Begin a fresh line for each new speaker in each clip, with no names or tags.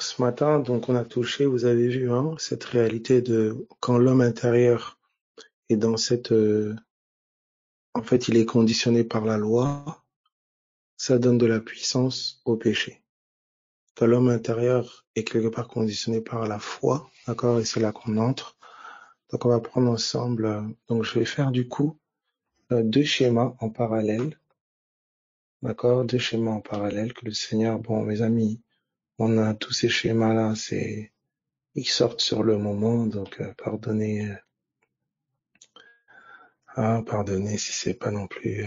Alors, ce matin, donc, on a touché, vous avez vu, hein, cette réalité de quand l'homme intérieur est dans cette, en fait, il est conditionné par la loi, ça donne de la puissance au péché. Quand l'homme intérieur est quelque part conditionné par la foi, d'accord, et c'est là qu'on entre. Donc, on va prendre ensemble, donc, je vais faire du coup, deux schémas en parallèle, d'accord, deux schémas en parallèle que le Seigneur, bon, mes amis, on a tous ces schémas-là, ils sortent sur le moment, donc, pardonnez, pardonnez si c'est pas non plus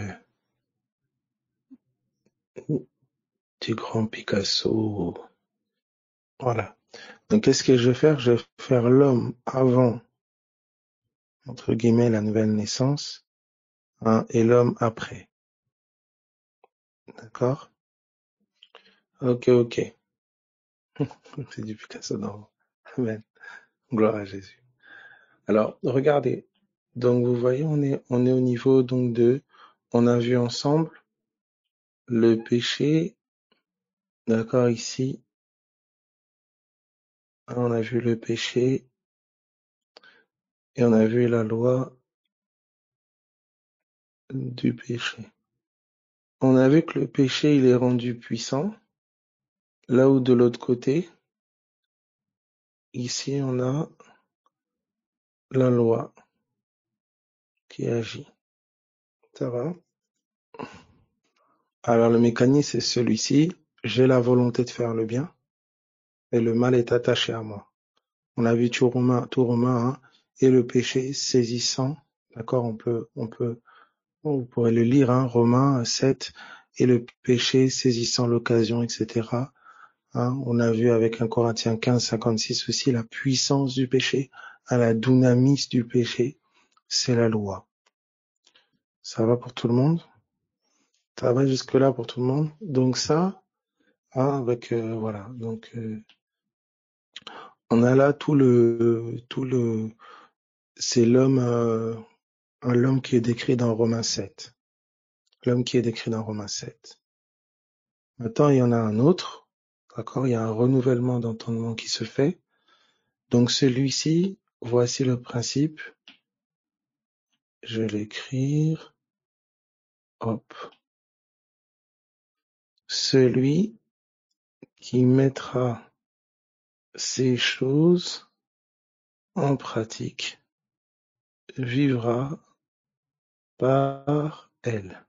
du grand Picasso. Voilà. Donc, qu'est-ce que je vais faire? Je vais faire l'homme avant, entre guillemets, la nouvelle naissance, hein, et l'homme après. D'accord? Ok. C'est du Picasso, non. Amen. Gloire à Jésus. Alors, regardez. Donc, vous voyez, on est au niveau, donc, on a vu ensemble le péché, d'accord, ici. On a vu le péché et on a vu la loi du péché. On a vu que le péché, il est rendu puissant, là où de l'autre côté, ici, on a la loi qui agit. Ça va? Alors, le mécanisme, c'est celui-ci. J'ai la volonté de faire le bien, et le mal est attaché à moi. On a vu tout Romain, hein, et le péché saisissant. D'accord? Vous pourrez le lire, hein, Romains 7, et le péché saisissant l'occasion, etc. Hein, on a vu avec 1 Corinthiens 15, 56 aussi la puissance du péché, à la dunamis du péché, c'est la loi. Ça va pour tout le monde? Ça va jusque-là pour tout le monde? Donc ça, hein, avec voilà. Donc on a là c'est l'homme qui est décrit dans Romains 7. L'homme qui est décrit dans Romains 7. Maintenant, il y en a un autre, d'accord? Il y a un renouvellement d'entendement qui se fait. Donc celui-ci, voici le principe. Je vais l'écrire. Hop. Celui qui mettra ces choses en pratique vivra par elles.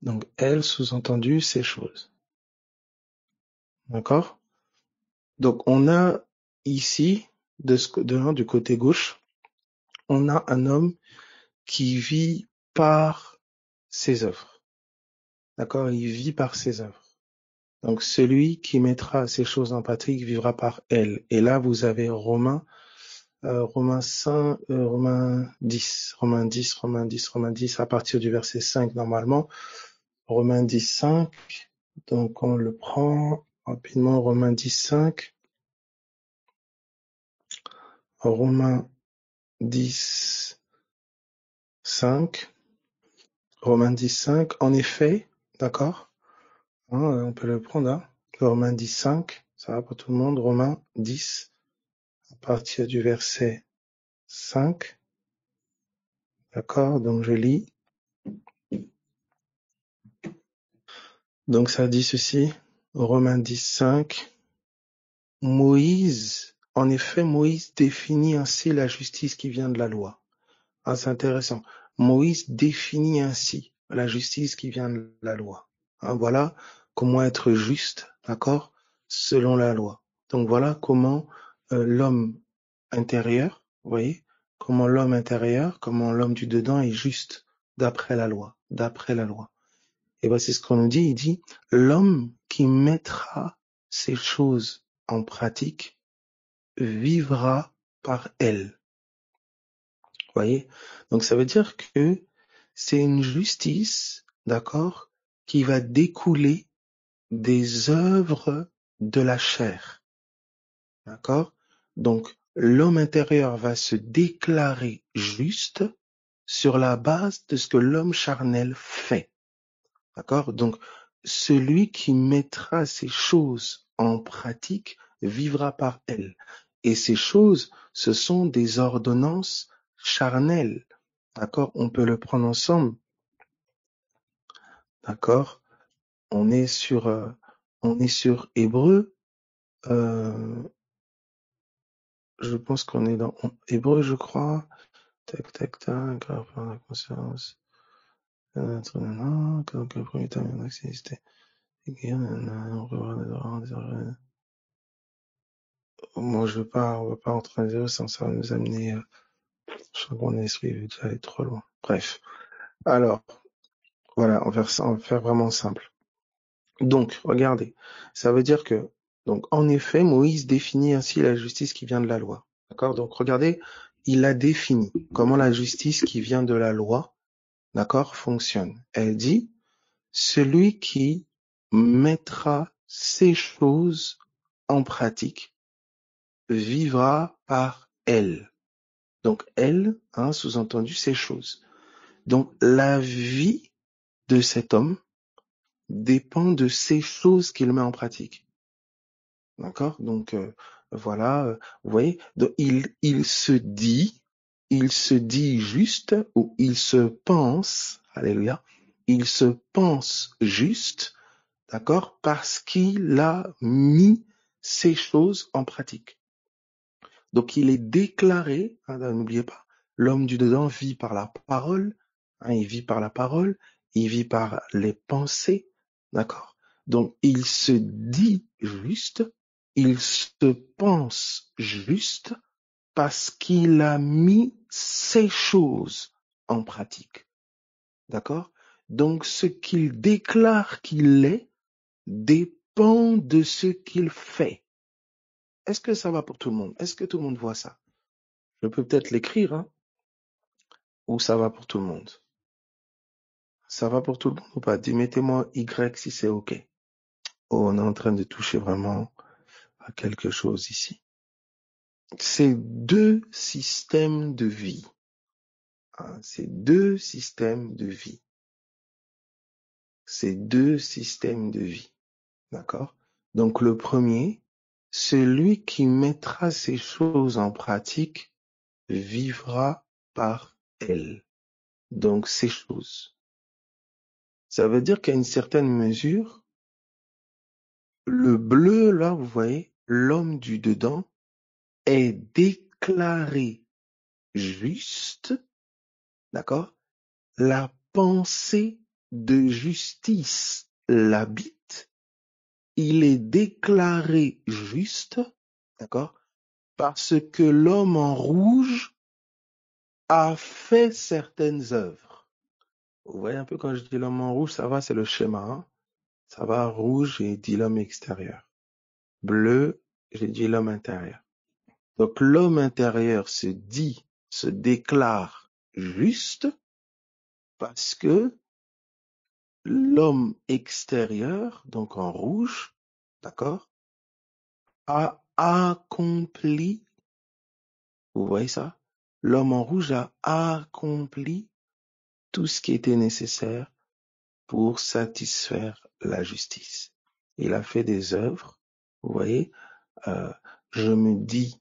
Donc, elles, sous-entendu, ces choses. D'accord? Donc, on a ici, du côté gauche, on a un homme qui vit par ses œuvres. D'accord? Il vit par ses œuvres. Donc, celui qui mettra ces choses en pratique vivra par elles. Et là, vous avez Romains 10, à partir du verset 5 normalement. Romains 10, 5. Donc, on le prend rapidement. Romains 10, 5. Romains 10, 5. Romains 10, 5. En effet, d'accord, hein, on peut le prendre, hein. Romains 10, 5. Ça va pour tout le monde. Romains 10, à partir du verset 5. D'accord, donc je lis. Donc ça dit ceci, Romains 10, 5. En effet, Moïse définit ainsi la justice qui vient de la loi. Ah, c'est intéressant. Moïse définit ainsi la justice qui vient de la loi. Hein, voilà comment être juste, d'accord, selon la loi. Donc voilà comment l'homme intérieur, vous voyez, comment l'homme du dedans est juste d'après la loi, Et ben c'est ce qu'on nous dit, il dit, l'homme qui mettra ces choses en pratique vivra par elles. Vous voyez? Donc ça veut dire que c'est une justice, d'accord, qui va découler des œuvres de la chair. D'accord? Donc l'homme intérieur va se déclarer juste sur la base de ce que l'homme charnel fait. D'accord? Donc celui qui mettra ces choses en pratique vivra par elles. Et ces choses, ce sont des ordonnances charnelles. D'accord? On peut le prendre ensemble. D'accord? On est sur Hébreu. Je pense qu'on est dans Hébreu, je crois. Tac, tac, tac. Par la conscience. Moi, on va pas entrer dans les sans ça va nous amener, je crois que mon esprit veut déjà aller trop loin. Bref. Alors, voilà, on va faire vraiment simple. Donc, regardez. Ça veut dire que, donc, en effet, Moïse définit ainsi la justice qui vient de la loi. D'accord? Donc, regardez, il a défini comment la justice qui vient de la loi, d'accord, fonctionne. Elle dit, celui qui mettra ces choses en pratique vivra par elles. Donc, elles, sous-entendu, ces choses. Donc, la vie de cet homme dépend de ces choses qu'il met en pratique. D'accord? Donc, voilà, vous voyez, donc, il se dit juste, ou il se pense, alléluia, il se pense juste, d'accord, parce qu'il a mis ces choses en pratique. Donc, il est déclaré, n'oubliez pas, l'homme du dedans vit par la parole, il vit par la parole, il vit par les pensées, d'accord? Donc, il se dit juste, il se pense juste parce qu'il a mis ces choses en pratique, d'accord? Donc, ce qu'il déclare qu'il est dépend de ce qu'il fait. Est-ce que ça va pour tout le monde? Est-ce que tout le monde voit ça? Je peux peut-être l'écrire, ou ça va pour tout le monde? Ça va pour tout le monde ou pas? Mettez-moi Y si c'est OK. Oh, on est en train de toucher vraiment à quelque chose ici. C'est deux systèmes de vie. C'est deux systèmes de vie. C'est deux systèmes de vie. D'accord? Donc le premier, celui qui mettra ces choses en pratique vivra par elles. Donc ces choses. Ça veut dire qu'à une certaine mesure, le bleu, là, vous voyez, l'homme du dedans est déclaré juste, d'accord? La pensée de justice l'habite. Il est déclaré juste, d'accord? Parce que l'homme en rouge a fait certaines œuvres. Vous voyez un peu quand je dis l'homme en rouge, ça va, c'est le schéma. Ça va, rouge, j'ai dit l'homme extérieur. Bleu, j'ai dit l'homme intérieur. Donc l'homme intérieur se déclare juste parce que l'homme extérieur, donc en rouge, d'accord, a accompli, vous voyez ça? L'homme en rouge a accompli tout ce qui était nécessaire pour satisfaire la justice. Il a fait des œuvres, vous voyez, je me dis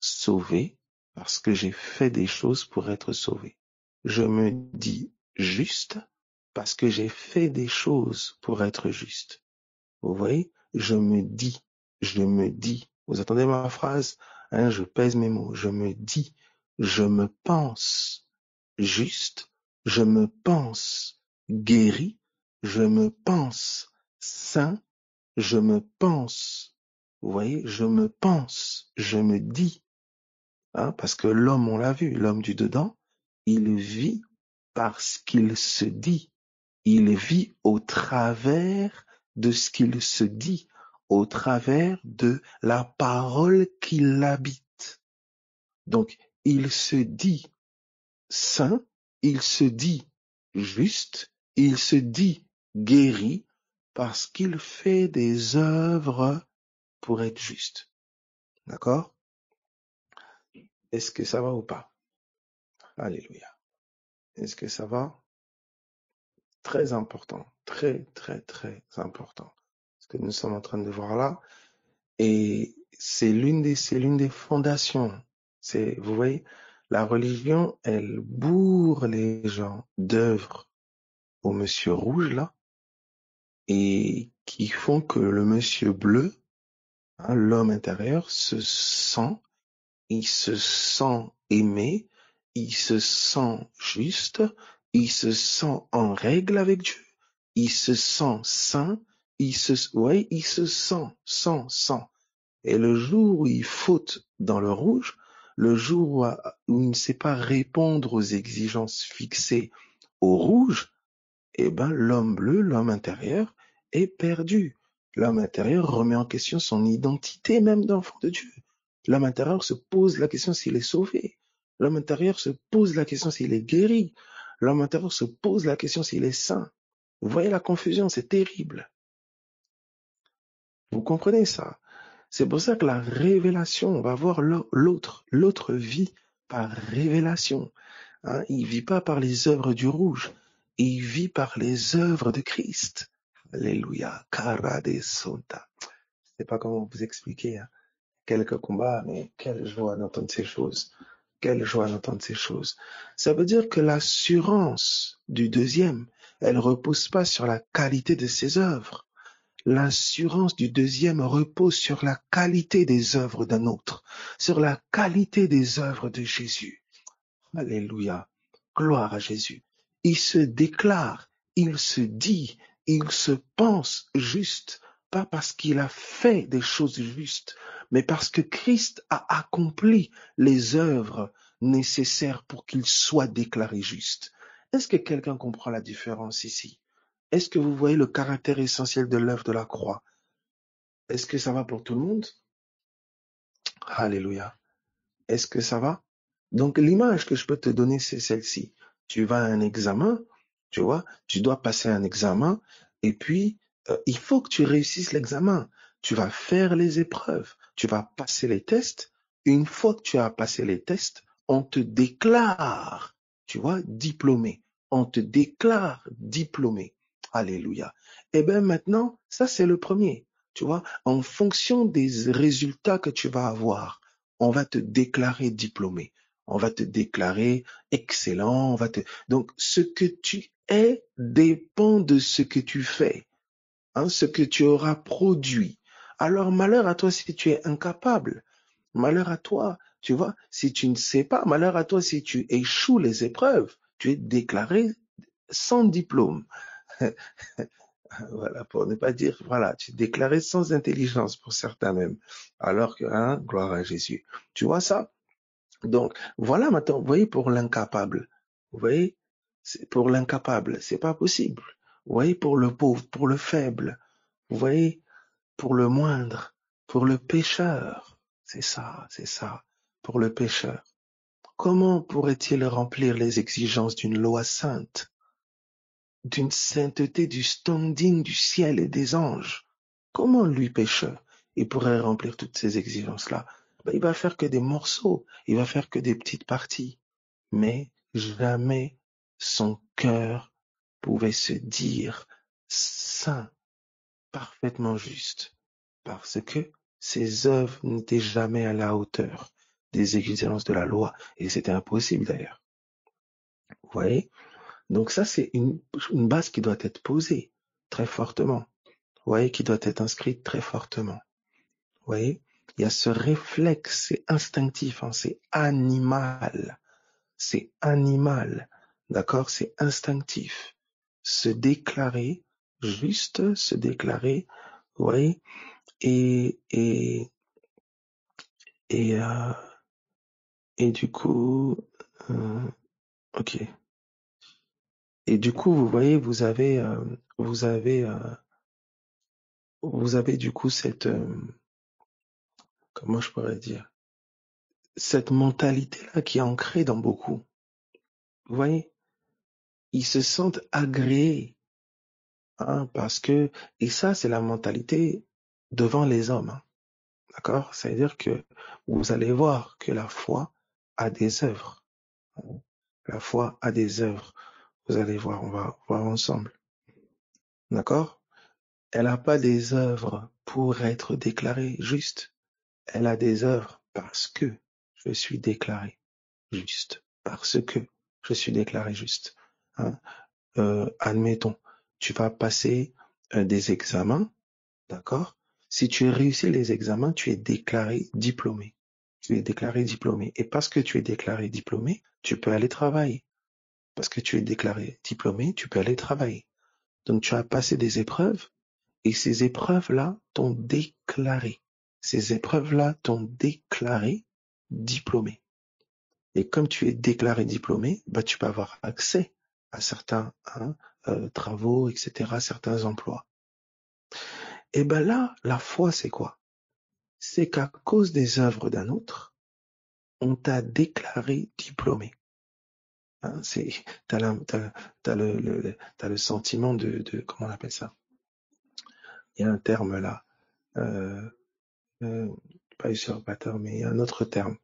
sauvé parce que j'ai fait des choses pour être sauvé. Je me dis juste parce que j'ai fait des choses pour être juste. Vous voyez, je me dis, vous entendez ma phrase? Je pèse mes mots, je me dis, je me pense juste, je me pense guéri, je me pense saint, je me pense, vous voyez, je me pense, je me dis, parce que l'homme, on l'a vu, l'homme du dedans, il vit parce qu'il se dit. Il vit au travers de ce qu'il se dit, au travers de la parole qui l'habite. Donc, il se dit saint, il se dit juste, il se dit guéri parce qu'il fait des œuvres pour être juste. D'accord? Est-ce que ça va ou pas? Alléluia. Est-ce que ça va? Très important, très, très, très important. Ce que nous sommes en train de voir là, Et c'est l'une des fondations. Vous voyez, la religion, elle bourre les gens d'œuvres au monsieur rouge, là, et qui font que le monsieur bleu, hein, l'homme intérieur, il se sent aimé, il se sent juste, il se sent en règle avec Dieu, il se sent saint, il se sent. Et le jour où il faute dans le rouge, le jour où il ne sait pas répondre aux exigences fixées au rouge, eh ben, l'homme bleu, l'homme intérieur, est perdu. L'homme intérieur remet en question son identité même d'enfant de Dieu. L'homme intérieur se pose la question s'il est sauvé. L'homme intérieur se pose la question s'il est guéri. L'homme intérieur se pose la question s'il est saint. Vous voyez la confusion, c'est terrible. Vous comprenez ça? C'est pour ça que la révélation, on va voir l'autre vit par révélation. Hein, il vit pas par les œuvres du rouge, il vit par les œuvres de Christ. Alléluia. Cara de Santa. Je sais pas comment vous expliquer, hein. Quelques combats, mais quelle joie d'entendre ces choses. Quelle joie d'entendre ces choses. Ça veut dire que l'assurance du deuxième, elle repose pas sur la qualité de ses œuvres. L'assurance du deuxième repose sur la qualité des œuvres d'un autre, sur la qualité des œuvres de Jésus. Alléluia. Gloire à Jésus. Il se déclare, il se dit, il se pense juste, pas parce qu'il a fait des choses justes, mais parce que Christ a accompli les œuvres nécessaires pour qu'il soit déclaré juste. Est-ce que quelqu'un comprend la différence ici? Est-ce que vous voyez le caractère essentiel de l'œuvre de la croix? Est-ce que ça va pour tout le monde? Alléluia. Est-ce que ça va? Donc, l'image que je peux te donner, c'est celle-ci. Tu vas à un examen, tu vois, tu dois passer un examen, et puis, il faut que tu réussisses l'examen. Tu vas faire les épreuves, tu vas passer les tests. Une fois que tu as passé les tests, on te déclare, tu vois, diplômé. On te déclare diplômé. Alléluia. Et bien maintenant, ça c'est le premier. Tu vois, en fonction des résultats que tu vas avoir, on va te déclarer diplômé, on va te déclarer excellent, donc ce que tu es dépend de ce que tu fais, hein, ce que tu auras produit. Alors malheur à toi si tu es incapable, malheur à toi, tu vois, si tu ne sais pas, malheur à toi si tu échoues les épreuves, tu es déclaré sans diplôme. Voilà, pour ne pas dire, voilà, tu es déclaré sans intelligence pour certains même. Alors que, hein, gloire à Jésus. Tu vois ça? Donc, voilà maintenant, vous voyez, pour l'incapable, vous voyez, pour l'incapable, c'est pas possible. Vous voyez, pour le pauvre, pour le faible, vous voyez, pour le moindre, pour le pécheur, c'est ça, pour le pécheur. Comment pourrait-il remplir les exigences d'une loi sainte, d'une sainteté, du standing du ciel et des anges? Comment lui, pécheur, il pourrait remplir toutes ces exigences-là? Ben, il va faire que des morceaux, il va faire que des petites parties. Mais jamais son cœur pouvait se dire saint, parfaitement juste, parce que ses œuvres n'étaient jamais à la hauteur des exigences de la loi, et c'était impossible d'ailleurs. Vous voyez? Donc ça, c'est une base qui doit être posée très fortement. Vous voyez, qui doit être inscrite très fortement. Vous voyez? Il y a ce réflexe, c'est instinctif, hein, c'est animal. C'est animal, d'accord? C'est instinctif. Se déclarer juste, se déclarer, vous voyez? Et, et, et, euh, et du coup, euh, ok. Et du coup, vous voyez, vous avez, vous avez du coup cette, comment je pourrais dire, cette mentalité-là qui est ancrée dans beaucoup. Vous voyez? Ils se sentent agréés, hein, parce que, et ça, c'est la mentalité devant les hommes, hein. D'accord? C'est-à-dire que vous allez voir que la foi a des œuvres. La foi a des œuvres. Vous allez voir, on va voir ensemble. D'accord? Elle n'a pas des œuvres pour être déclarée juste. Elle a des œuvres parce que je suis déclaré juste. Parce que je suis déclaré juste. Hein? Admettons, tu vas passer des examens, d'accord? Si tu réussis les examens, tu es déclaré diplômé. Tu es déclaré diplômé. Et parce que tu es déclaré diplômé, tu peux aller travailler. Parce que tu es déclaré diplômé, tu peux aller travailler. Donc tu as passé des épreuves et ces épreuves-là t'ont déclaré. Ces épreuves-là t'ont déclaré diplômé. Et comme tu es déclaré diplômé, bah, tu peux avoir accès à certains travaux, etc., certains emplois. Et ben là, la foi, c'est quoi? C'est qu'à cause des œuvres d'un autre, on t'a déclaré diplômé. Hein, t'as le sentiment comment on appelle ça? Il y a un terme là, euh, pas usurpateur, mais il y a un autre terme.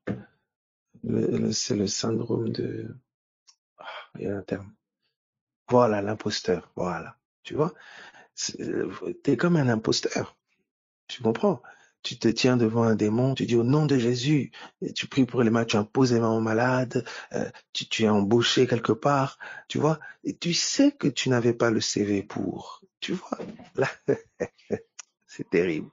C'est le syndrome il y a un terme. Voilà, l'imposteur. Voilà. Tu vois? T'es comme un imposteur. Tu comprends? Tu te tiens devant un démon, tu dis au nom de Jésus, et tu pries pour les malades, tu imposes les mains aux malades, tu es embauché quelque part, tu vois, et tu sais que tu n'avais pas le CV pour, tu vois, là, c'est terrible.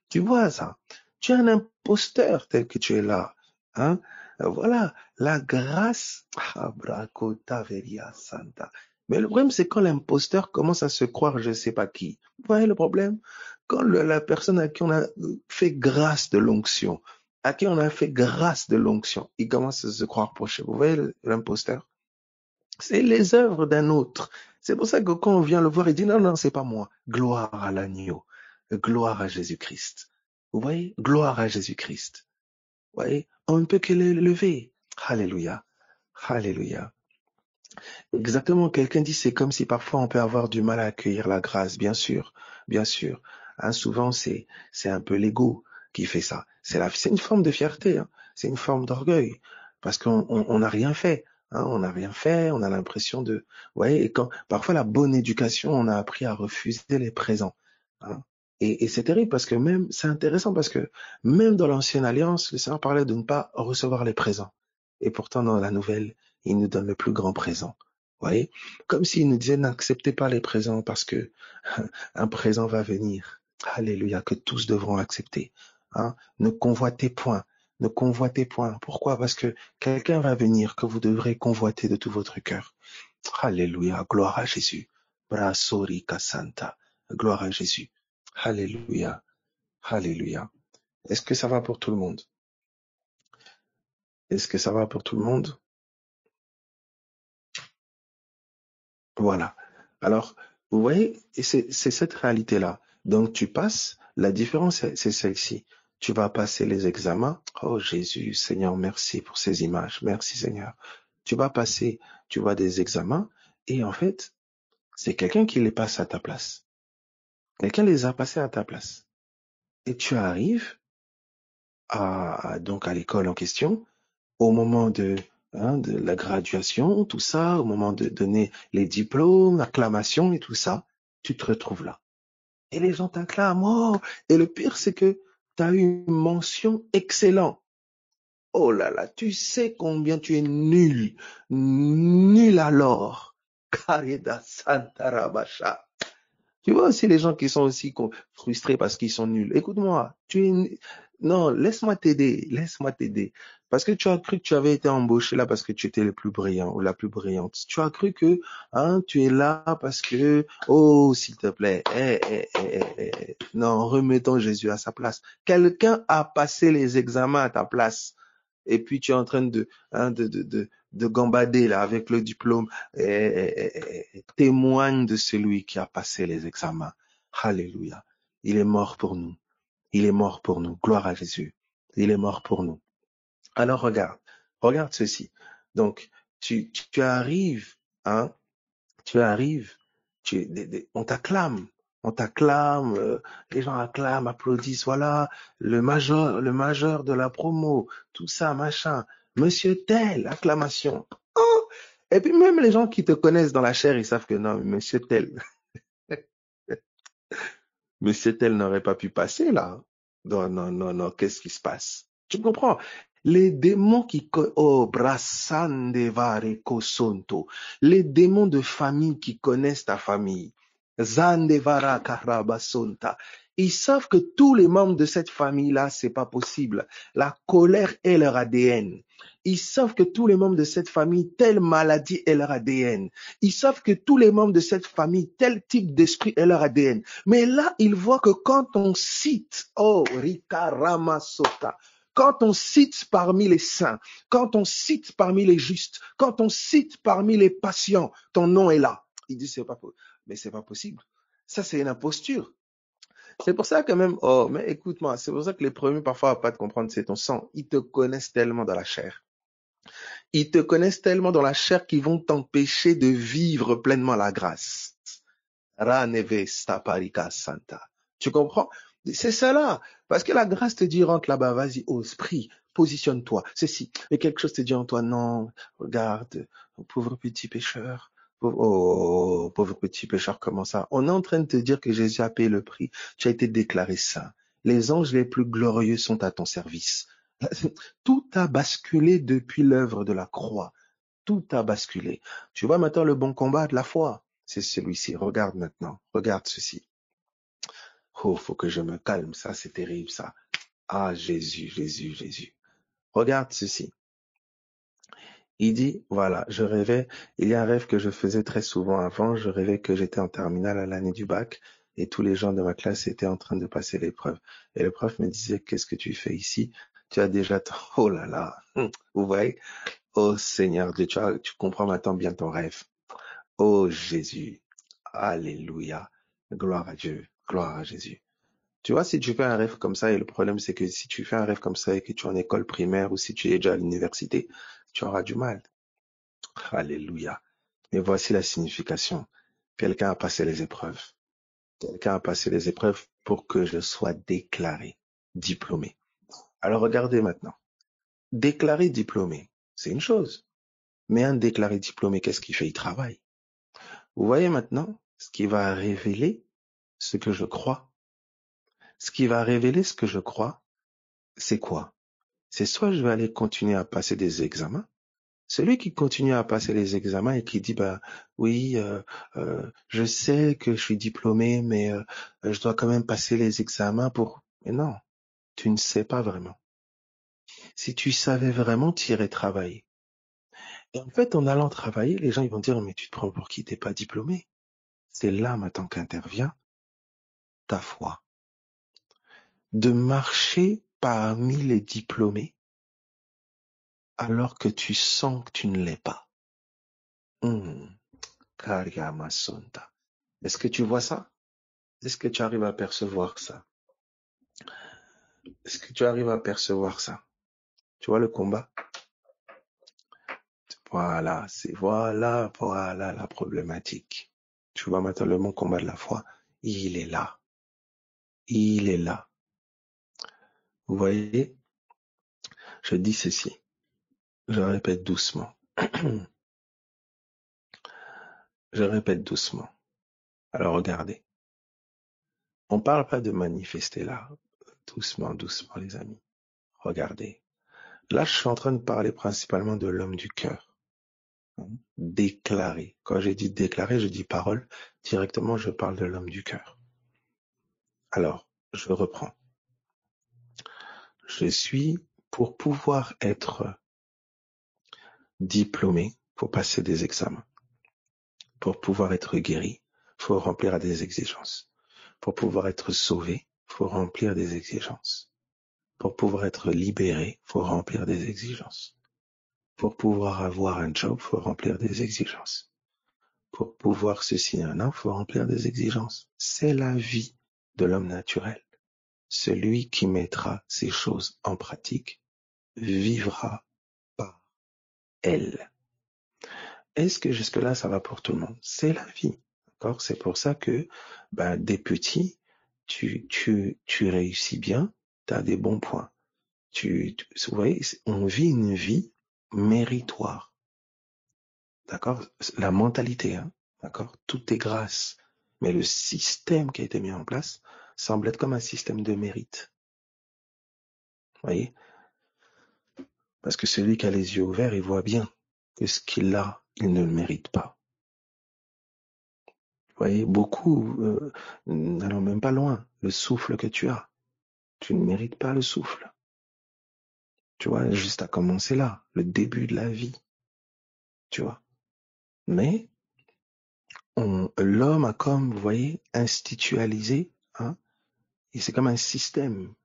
Tu vois ça? Tu es un imposteur tel que tu es là, hein? Voilà, la grâce, Abracota Veria Santa. Mais le problème, c'est quand l'imposteur commence à se croire je sais pas qui. Vous voyez le problème? Quand la personne à qui on a fait grâce de l'onction, à qui on a fait grâce de l'onction, il commence à se croire proche. Vous voyez l'imposteur? C'est les œuvres d'un autre. C'est pour ça que quand on vient le voir, il dit non, non, c'est pas moi. Gloire à l'agneau. Gloire à Jésus-Christ. Vous voyez? Gloire à Jésus-Christ. Vous voyez? On ne peut que l'élever. Alléluia. Alléluia. Exactement. Quelqu'un dit c'est comme si parfois on peut avoir du mal à accueillir la grâce. Bien sûr. Bien sûr. Hein, souvent, c'est un peu l'ego qui fait ça. C'est une forme de fierté. Hein. C'est une forme d'orgueil. Parce qu'on n'a rien fait. Hein, on n'a rien fait. On a l'impression de, vous voyez, et quand, parfois la bonne éducation, on a appris à refuser les présents. Hein. Et c'est terrible parce que même, c'est intéressant parce que même dans l'ancienne alliance, le Seigneur parlait de ne pas recevoir les présents. Et pourtant, dans la nouvelle, il nous donne le plus grand présent. Vous voyez? Comme s'il nous disait n'acceptez pas les présents parce que un présent va venir. Alléluia, que tous devront accepter. Hein? Ne convoitez point. Ne convoitez point. Pourquoi? Parce que quelqu'un va venir que vous devrez convoiter de tout votre cœur. Alléluia, gloire à Jésus. Brasori Santa. Gloire à Jésus. Alléluia. Alléluia. Est-ce que ça va pour tout le monde? Est-ce que ça va pour tout le monde? Voilà. Alors, vous voyez, et c'est cette réalité-là. Donc, tu passes, la différence, c'est celle-ci. Tu vas passer les examens. Oh Jésus, Seigneur, merci pour ces images. Merci Seigneur. Tu vas passer, tu vois des examens, et en fait, c'est quelqu'un qui les passe à ta place. Quelqu'un les a passés à ta place. Et tu arrives donc à l'école en question, au moment de la graduation, tout ça, au moment de donner les diplômes, l'acclamation et tout ça, tu te retrouves là. Et les gens t'acclament. Oh, et le pire, c'est que tu as eu une mention excellent. Oh là là, tu sais combien tu es nul. Nul alors. Karida Santarabasha. Tu vois aussi les gens qui sont aussi frustrés parce qu'ils sont nuls. Écoute-moi, non, laisse-moi t'aider, laisse-moi t'aider. Parce que tu as cru que tu avais été embauché là parce que tu étais le plus brillant ou la plus brillante. Tu as cru que tu es là parce que, oh, s'il te plaît, non, remettons Jésus à sa place. Quelqu'un a passé les examens à ta place. Et puis tu es en train de gambader là avec le diplôme. Témoigne de celui qui a passé les examens. Alléluia. Il est mort pour nous. Il est mort pour nous. Gloire à Jésus. Il est mort pour nous. Alors regarde ceci. Donc tu arrives, hein, tu arrives, on t'acclame. On t'acclame, les gens acclament, applaudissent, voilà, le majeur de la promo, tout ça, machin. Monsieur tel, acclamation. Oh! Et puis même les gens qui te connaissent dans la chair, ils savent que non, monsieur tel. Mais cette elle n'aurait pas pu passer là. Non, non, non, non, qu'est-ce qui se passe? Tu comprends? Les démons oh, Brassande Vare Kosonto, les démons de famille qui connaissent ta famille, Zandevara Karabasonta, ils savent que tous les membres de cette famille-là, c'est pas possible. La colère est leur ADN. Ils savent que tous les membres de cette famille, telle maladie est leur ADN. Ils savent que tous les membres de cette famille, tel type d'esprit est leur ADN. Mais là, ils voient que quand on cite, oh, Rika Ramasota, quand on cite parmi les saints, quand on cite parmi les justes, quand on cite parmi les patients, ton nom est là. Il dit, mais c'est pas possible. Ça, c'est une imposture. C'est pour ça que même, oh, mais écoute-moi, c'est pour ça que les premiers parfois à pas te comprendre, c'est ton sang. Ils te connaissent tellement dans la chair. Ils te connaissent tellement dans la chair qu'ils vont t'empêcher de vivre pleinement la grâce. Raneve staparika santa. Tu comprends? C'est ça là. Parce que la grâce te dit, rentre là-bas, vas-y, ose, prie, positionne-toi. Ceci. Et quelque chose te dit en toi, non, regarde, pauvre petit pécheur. Oh, pauvre petit pécheur, comment ça? On est en train de te dire que Jésus a payé le prix. Tu as été déclaré saint. Les anges les plus glorieux sont à ton service. Tout a basculé depuis l'œuvre de la croix. Tout a basculé. Tu vois maintenant le bon combat de la foi. C'est celui-ci. Regarde maintenant. Regarde ceci. Oh, faut que je me calme. Ça, c'est terrible, ça. Ah, Jésus, Jésus, Jésus. Regarde ceci. Il dit, voilà, je rêvais, il y a un rêve que je faisais très souvent avant, je rêvais que j'étais en terminale à l'année du bac et tous les gens de ma classe étaient en train de passer l'épreuve. Et le prof me disait, qu'est-ce que tu fais ici? Tu as déjà oh là là, vous voyez? Oh Seigneur Dieu, tu comprends maintenant bien ton rêve. Oh Jésus, alléluia, gloire à Dieu, gloire à Jésus. Tu vois, si tu fais un rêve comme ça, et le problème c'est que si tu fais un rêve comme ça et que tu es en école primaire ou si tu es déjà à l'université, tu auras du mal. Alléluia. Mais voici la signification. Quelqu'un a passé les épreuves. Quelqu'un a passé les épreuves pour que je sois déclaré, diplômé. Alors regardez maintenant. Déclaré diplômé, c'est une chose. Mais un déclaré diplômé, qu'est-ce qu'il fait? Il travaille. Vous voyez maintenant ce qui va révéler ce que je crois. Ce qui va révéler ce que je crois, c'est quoi? C'est soit je vais aller continuer à passer des examens. Celui qui continue à passer les examens et qui dit bah oui, je sais que je suis diplômé, mais je dois quand même passer les examens pour. Mais non, tu ne sais pas vraiment. Si tu savais vraiment, tu irais travailler. Et en fait, en allant travailler, les gens ils vont dire mais tu te prends pour qui? T'es pas diplômé. C'est là maintenant qu'intervient ta foi. De marcher parmi les diplômés alors que tu sens que tu ne l'es pas. Karyamasonta. Est-ce que tu vois ça? Est-ce que tu arrives à percevoir ça? Est-ce que tu arrives à percevoir ça? Tu vois le combat? Voilà, voilà la problématique. Tu vois maintenant le bon combat de la foi. Il est là. Il est là. Vous voyez? Je dis ceci. Je répète doucement. Je répète doucement. Alors regardez. On parle pas de manifester là. Doucement, doucement les amis. Regardez. Là, je suis en train de parler principalement de l'homme du cœur. Déclarer. Quand j'ai dit déclarer, je dis parole. Directement, je parle de l'homme du cœur. Alors, je reprends. Je suis, pour pouvoir être diplômé, faut passer des examens. Pour pouvoir être guéri, faut remplir des exigences. Pour pouvoir être sauvé, faut remplir des exigences. Pour pouvoir être libéré, faut remplir des exigences. Pour pouvoir avoir un job, faut remplir des exigences. Pour pouvoir se signer un an, faut remplir des exigences. C'est la vie de l'homme naturel. Celui qui mettra ces choses en pratique vivra par elles. Est-ce que jusque-là, ça va pour tout le monde? C'est la vie. D'accord? C'est pour ça que, des petits, tu réussis bien, tu as des bons points. Vous voyez, on vit une vie méritoire. D'accord? La mentalité, hein? D'accord? Tout est grâce. Mais le système qui a été mis en place, semble être comme un système de mérite. Vous voyez? Parce que celui qui a les yeux ouverts, il voit bien que ce qu'il a, il ne le mérite pas. Vous voyez, beaucoup n'allons même pas loin. Le souffle que tu as, tu ne mérites pas le souffle. Tu vois, juste à commencer là, le début de la vie. Tu vois. Mais l'homme a comme, vous voyez, institutionnalisé, hein, et c'est comme un système,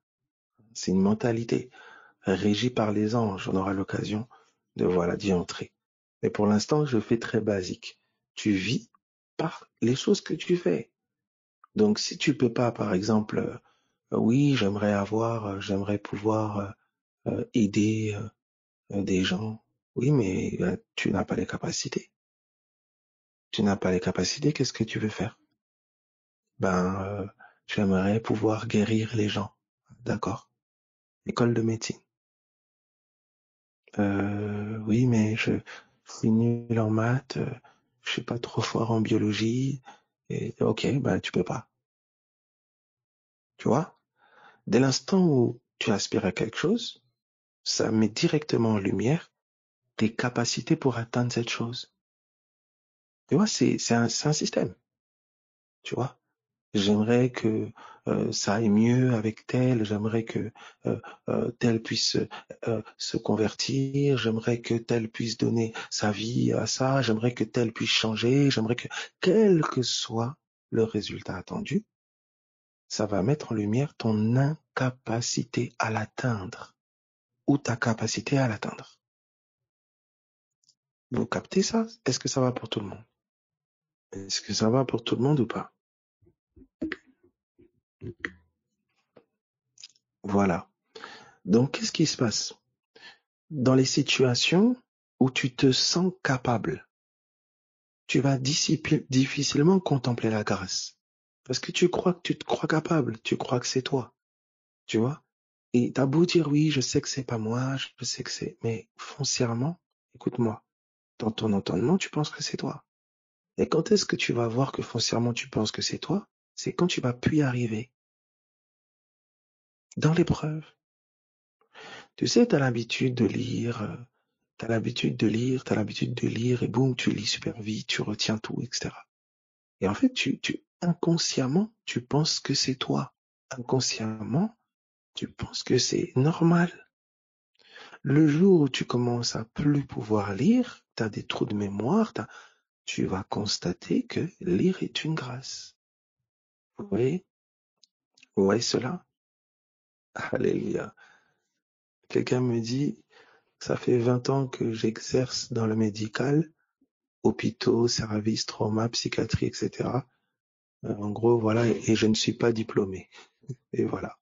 c'est une mentalité régie par les anges. On aura l'occasion de voilà d'y entrer. Mais pour l'instant, je fais très basique. Tu vis par les choses que tu fais. Donc, si tu peux pas, par exemple, oui, j'aimerais pouvoir aider des gens. Oui, mais tu n'as pas les capacités. Tu n'as pas les capacités, qu'est-ce que tu veux faire? J'aimerais pouvoir guérir les gens. D'accord. École de médecine. Oui, mais je suis nul en maths, je suis pas trop fort en biologie. Et ok, tu peux pas. Tu vois? Dès l'instant où tu aspires à quelque chose, ça met directement en lumière tes capacités pour atteindre cette chose. Tu vois, c'est un système. Tu vois? J'aimerais que ça aille mieux avec tel, j'aimerais que tel puisse se convertir, j'aimerais que tel puisse donner sa vie à ça, j'aimerais que tel puisse changer, j'aimerais que, quel que soit le résultat attendu, ça va mettre en lumière ton incapacité à l'atteindre ou ta capacité à l'atteindre. Vous captez ça? Est-ce que ça va pour tout le monde? Est-ce que ça va pour tout le monde ou pas? Voilà. Donc, qu'est-ce qui se passe? Dans les situations où tu te sens capable, tu vas difficilement contempler la grâce. Parce que tu crois que tu te crois capable, tu crois que c'est toi, tu vois. Et t'as beau dire oui, je sais que c'est pas moi, je sais que c'est, mais foncièrement, écoute-moi, dans ton entendement, tu penses que c'est toi. Et quand est-ce que tu vas voir que foncièrement tu penses que c'est toi? C'est quand tu vas plus y arriver. Dans l'épreuve. Tu sais, t'as l'habitude de lire, t'as l'habitude de lire, et boum, tu lis super vite, tu retiens tout, etc. Et en fait, inconsciemment, tu penses que c'est toi. Inconsciemment, tu penses que c'est normal. Le jour où tu commences à plus pouvoir lire, tu as des trous de mémoire, tu vas constater que lire est une grâce. Vous voyez? Vous voyez cela? Alléluia. Quelqu'un me dit, ça fait 20 ans que j'exerce dans le médical, hôpitaux, services, trauma, psychiatrie, etc. En gros, voilà, et je ne suis pas diplômé. Et voilà.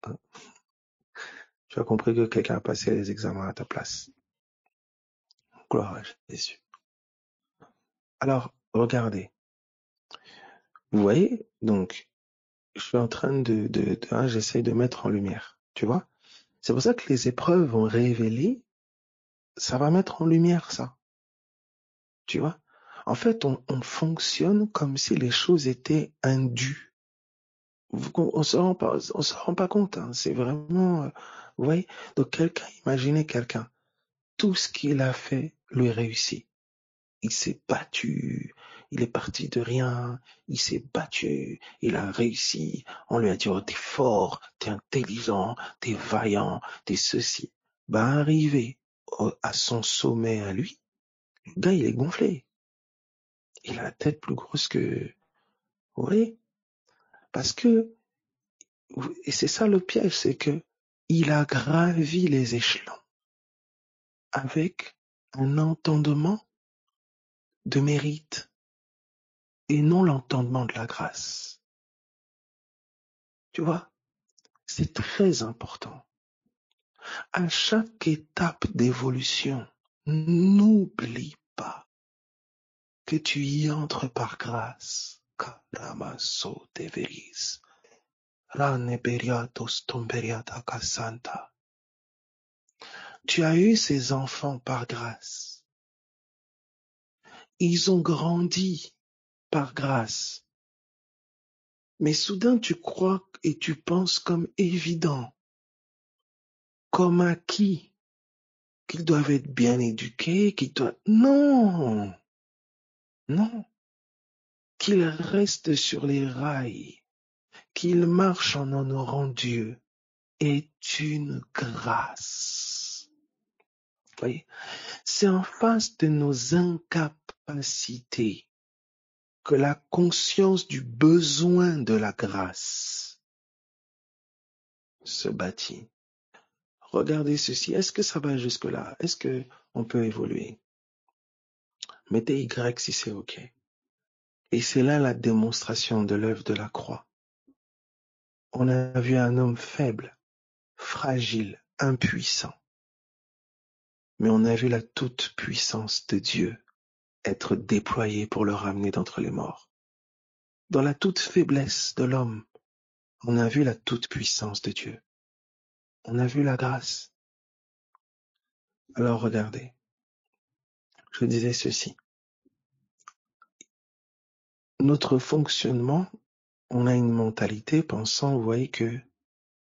Tu as compris que quelqu'un a passé les examens à ta place. Gloire à Jésus. Alors, regardez. Vous voyez, donc, je suis en train j'essaie de mettre en lumière. Tu vois? C'est pour ça que les épreuves vont révéler, ça va mettre en lumière ça. Tu vois? En fait, on fonctionne comme si les choses étaient indues. On se rend pas compte, hein. C'est vraiment, vous voyez? Donc, imaginez quelqu'un. Tout ce qu'il a fait lui réussit. Il s'est battu, il est parti de rien, il s'est battu, il a réussi. On lui a dit, oh, t'es fort, t'es intelligent, t'es vaillant, t'es ceci. Arrivé à son sommet à lui, le gars, il est gonflé. Il a la tête plus grosse que, vous voyez? Parce que, et c'est ça le piège, c'est que il a gravi les échelons avec un entendement de mérite et non l'entendement de la grâce. Tu vois? C'est très important. À chaque étape d'évolution, n'oublie pas que tu y entres par grâce. Karamaso deveris. Raneberiatos tomberiata casanta. Tu as eu ces enfants par grâce. Ils ont grandi par grâce. Mais soudain, tu crois et tu penses comme évident, comme acquis, qu'ils doivent être bien éduqués, qu'ils doivent... Non, non, qu'ils restent sur les rails, qu'ils marchent en honorant Dieu est une grâce. Vous voyez, c'est en face de nos incapacités que la conscience du besoin de la grâce se bâtit. Regardez ceci. Est-ce que ça va jusque-là? Est-ce que on peut évoluer? Mettez Y si c'est OK. Et c'est là la démonstration de l'œuvre de la croix. On a vu un homme faible, fragile, impuissant. Mais on a vu la toute-puissance de Dieu être déployée pour le ramener d'entre les morts. Dans la toute faiblesse de l'homme, on a vu la toute-puissance de Dieu. On a vu la grâce. Alors regardez, je disais ceci. Notre fonctionnement, on a une mentalité pensant, vous voyez que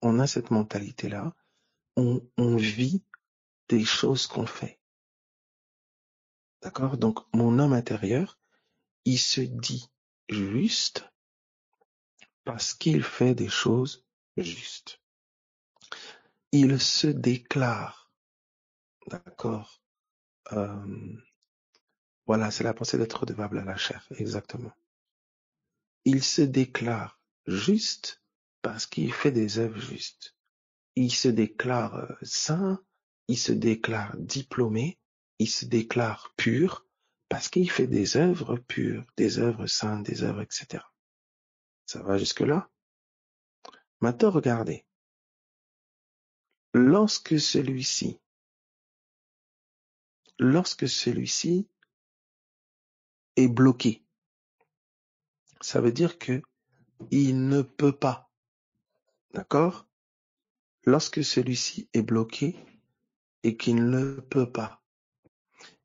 on a cette mentalité-là, on vit des choses qu'on fait. D'accord? Donc, mon homme intérieur, il se dit juste parce qu'il fait des choses justes. Il se déclare, d'accord? Voilà, c'est la pensée d'être redevable à la chair, exactement. Il se déclare juste parce qu'il fait des œuvres justes. Il se déclare saint, il se déclare diplômé, il se déclare pur parce qu'il fait des œuvres pures, des œuvres saintes, des œuvres, etc. Ça va jusque-là? Maintenant, regardez. Lorsque celui-ci est bloqué, ça veut dire que il ne peut pas. D'accord? Lorsque celui-ci est bloqué et qu'il ne peut pas,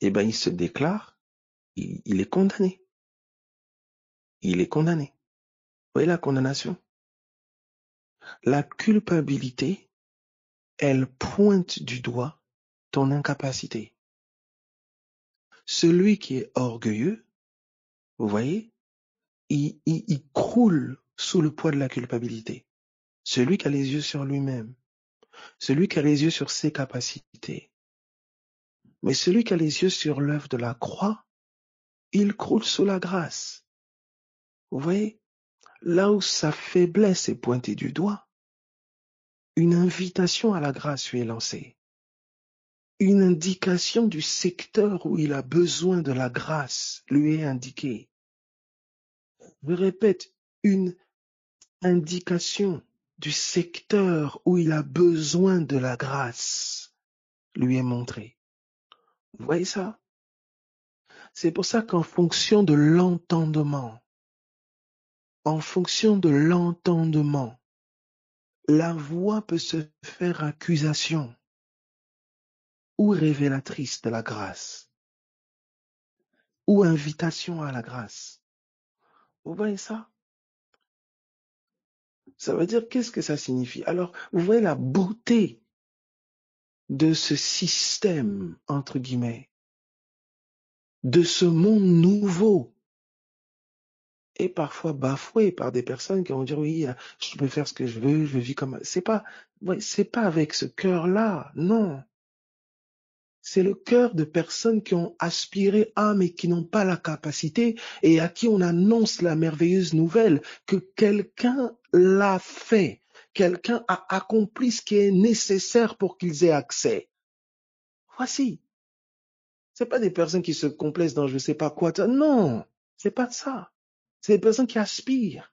eh ben, il se déclare, il est condamné. Il est condamné. Vous voyez la condamnation? La culpabilité, elle pointe du doigt ton incapacité. Celui qui est orgueilleux, vous voyez, il croule sous le poids de la culpabilité. Celui qui a les yeux sur lui-même, celui qui a les yeux sur ses capacités. Mais celui qui a les yeux sur l'œuvre de la croix, il croule sous la grâce. Vous voyez, là où sa faiblesse est pointée du doigt, une invitation à la grâce lui est lancée. Une indication du secteur où il a besoin de la grâce lui est indiquée. Je répète, une indication du secteur où il a besoin de la grâce lui est montrée. Vous voyez ça? C'est pour ça qu'en fonction de l'entendement, la voix peut se faire accusation ou révélatrice de la grâce, ou invitation à la grâce. Vous voyez ça? Ça veut dire, qu'est-ce que ça signifie? Alors, vous voyez la beauté de ce système, entre guillemets, de ce monde nouveau, et parfois bafoué par des personnes qui vont dire, oui, je peux faire ce que je veux, je vis comme... C'est pas avec ce cœur-là, non. C'est le cœur de personnes qui ont aspiré à, mais qui n'ont pas la capacité et à qui on annonce la merveilleuse nouvelle que quelqu'un l'a fait. Quelqu'un a accompli ce qui est nécessaire pour qu'ils aient accès. Voici. C'est pas des personnes qui se complaisent dans je sais pas quoi. Non, c'est pas ça. C'est des personnes qui aspirent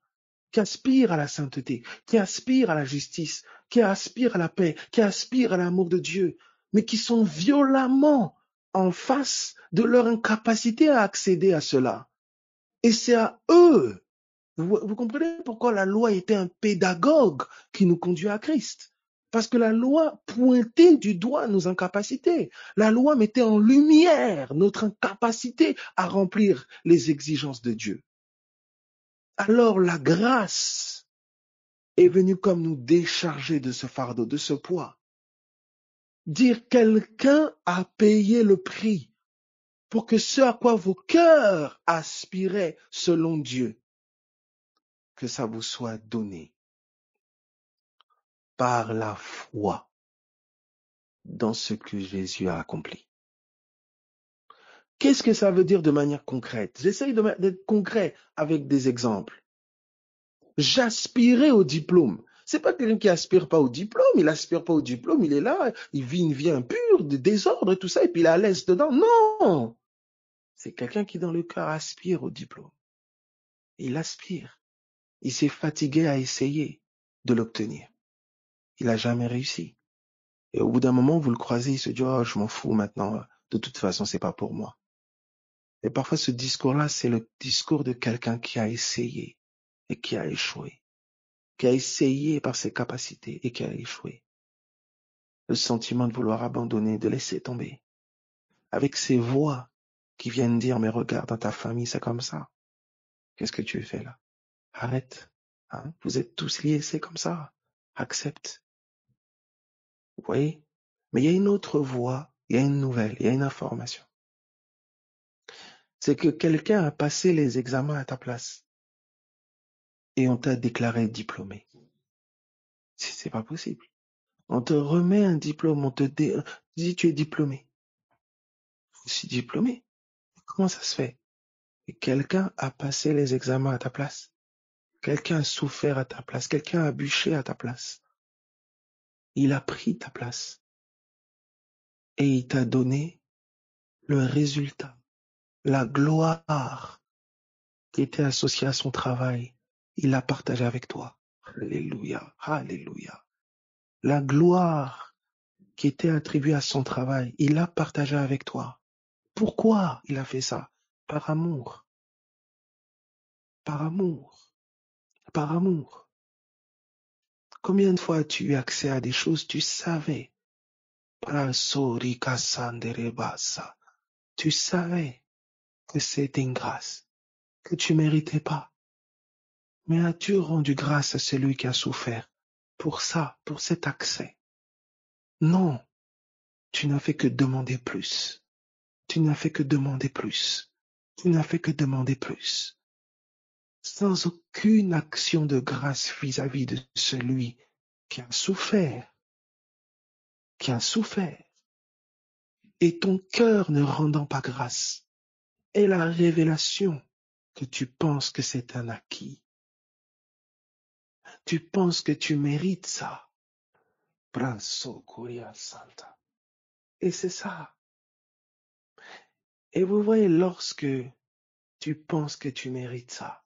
à la sainteté, qui aspirent à la justice, qui aspirent à la paix, qui aspirent à l'amour de Dieu, mais qui sont violemment en face de leur incapacité à accéder à cela. Et c'est à eux. Vous comprenez pourquoi la loi était un pédagogue qui nous conduit à Christ? Parce que la loi pointait du doigt nos incapacités. La loi mettait en lumière notre incapacité à remplir les exigences de Dieu. Alors la grâce est venue comme nous décharger de ce fardeau, de ce poids. Dire quelqu'un a payé le prix pour que ce à quoi vos cœurs aspiraient selon Dieu, que ça vous soit donné par la foi dans ce que Jésus a accompli. Qu'est-ce que ça veut dire de manière concrète? J'essaye d'être concret avec des exemples. J'aspirais au diplôme. C'est pas quelqu'un qui aspire pas au diplôme, il aspire pas au diplôme, il est là, il vit une vie impure, de désordre et tout ça, et puis il est à l'aise dedans. Non! C'est quelqu'un qui dans le cœur aspire au diplôme. Il aspire. Il s'est fatigué à essayer de l'obtenir. Il a jamais réussi. Et au bout d'un moment, vous le croisez, il se dit, oh, je m'en fous maintenant, de toute façon, c'est pas pour moi. Et parfois, ce discours-là, c'est le discours de quelqu'un qui a essayé et qui a échoué, qui a essayé par ses capacités et qui a échoué. Le sentiment de vouloir abandonner, de laisser tomber, avec ces voix qui viennent dire, mais regarde, dans ta famille, c'est comme ça. Qu'est-ce que tu fais là? Arrête. Hein? Vous êtes tous liés, c'est comme ça. Accepte. Vous voyez? Mais il y a une autre voix, il y a une nouvelle, il y a une information. C'est que quelqu'un a passé les examens à ta place et on t'a déclaré diplômé. C'est pas possible. On te remet un diplôme, on te dit tu es diplômé. Je suis diplômé. Comment ça se fait? Et quelqu'un a passé les examens à ta place. Quelqu'un a souffert à ta place. Quelqu'un a bûché à ta place. Il a pris ta place. Et il t'a donné le résultat, la gloire qui était associée à son travail. Il l'a partagé avec toi. Alléluia. Alléluia. La gloire qui était attribuée à son travail, il l'a partagé avec toi. Pourquoi il a fait ça? Par amour. Par amour. Par amour. Combien de fois as-tu eu accès à des choses, tu savais. Tu savais que c'était une grâce, que tu méritais pas. Mais as-tu rendu grâce à celui qui a souffert pour ça, pour cet accès? Non, tu n'as fait que demander plus. Tu n'as fait que demander plus. Tu n'as fait que demander plus. Sans aucune action de grâce vis-à-vis de celui qui a souffert, qui a souffert. Et ton cœur ne rendant pas grâce est la révélation que tu penses que c'est un acquis. Tu penses que tu mérites ça. Et c'est ça. Et vous voyez, lorsque tu penses que tu mérites ça,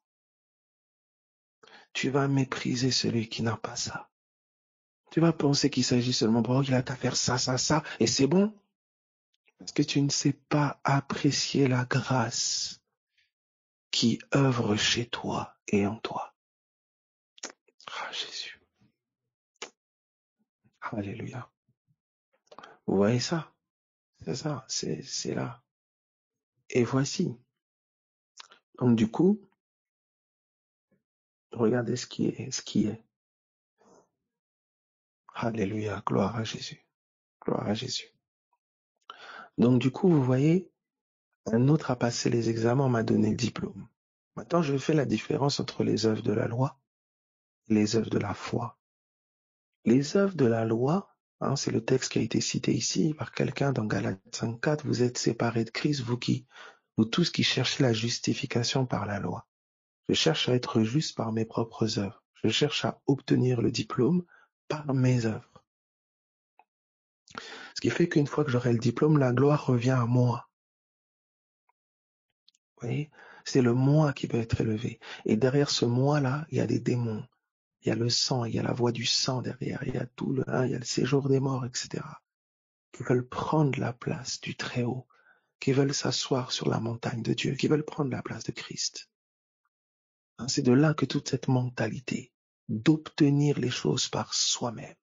tu vas mépriser celui qui n'a pas ça. Tu vas penser qu'il s'agit seulement pour qu'il a qu'à faire ça, ça, ça, et c'est bon. Parce que tu ne sais pas apprécier la grâce qui œuvre chez toi et en toi. Ah, Jésus. Alléluia. Vous voyez ça? C'est ça, c'est là. Et voici. Donc du coup, regardez ce qui est. Alléluia, gloire à Jésus. Gloire à Jésus. Donc du coup, vous voyez, un autre a passé les examens, m'a donné le diplôme. Maintenant, je fais la différence entre les œuvres de la loi et les œuvres de la foi. Les œuvres de la loi, c'est le texte qui a été cité ici par quelqu'un dans Galates 5.4, vous êtes séparés de Christ, vous tous qui cherchez la justification par la loi. Je cherche à être juste par mes propres œuvres. Je cherche à obtenir le diplôme par mes œuvres. Ce qui fait qu'une fois que j'aurai le diplôme, la gloire revient à moi. Vous voyez, c'est le moi qui peut être élevé. Et derrière ce moi-là, il y a des démons. Il y a le sang, il y a la voix du sang derrière, il y a tout il y a le séjour des morts, etc. Qui veulent prendre la place du Très-Haut, qui veulent s'asseoir sur la montagne de Dieu, qui veulent prendre la place de Christ. C'est de là que toute cette mentalité d'obtenir les choses par soi-même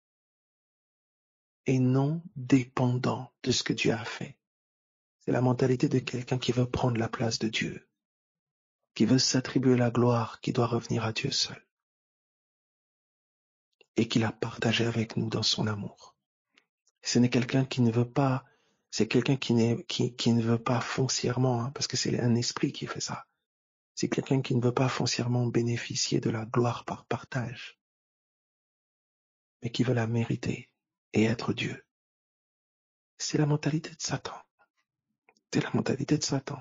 et non dépendant de ce que Dieu a fait. C'est la mentalité de quelqu'un qui veut prendre la place de Dieu. qui veut s'attribuer la gloire qui doit revenir à Dieu seul et qu'il a partagé avec nous dans son amour. Ce n'est quelqu'un qui ne veut pas, c'est quelqu'un qui ne veut pas foncièrement, hein, parce que c'est un esprit qui fait ça. C'est quelqu'un qui ne veut pas foncièrement bénéficier de la gloire par partage, mais qui veut la mériter et être Dieu. C'est la mentalité de Satan. C'est la mentalité de Satan.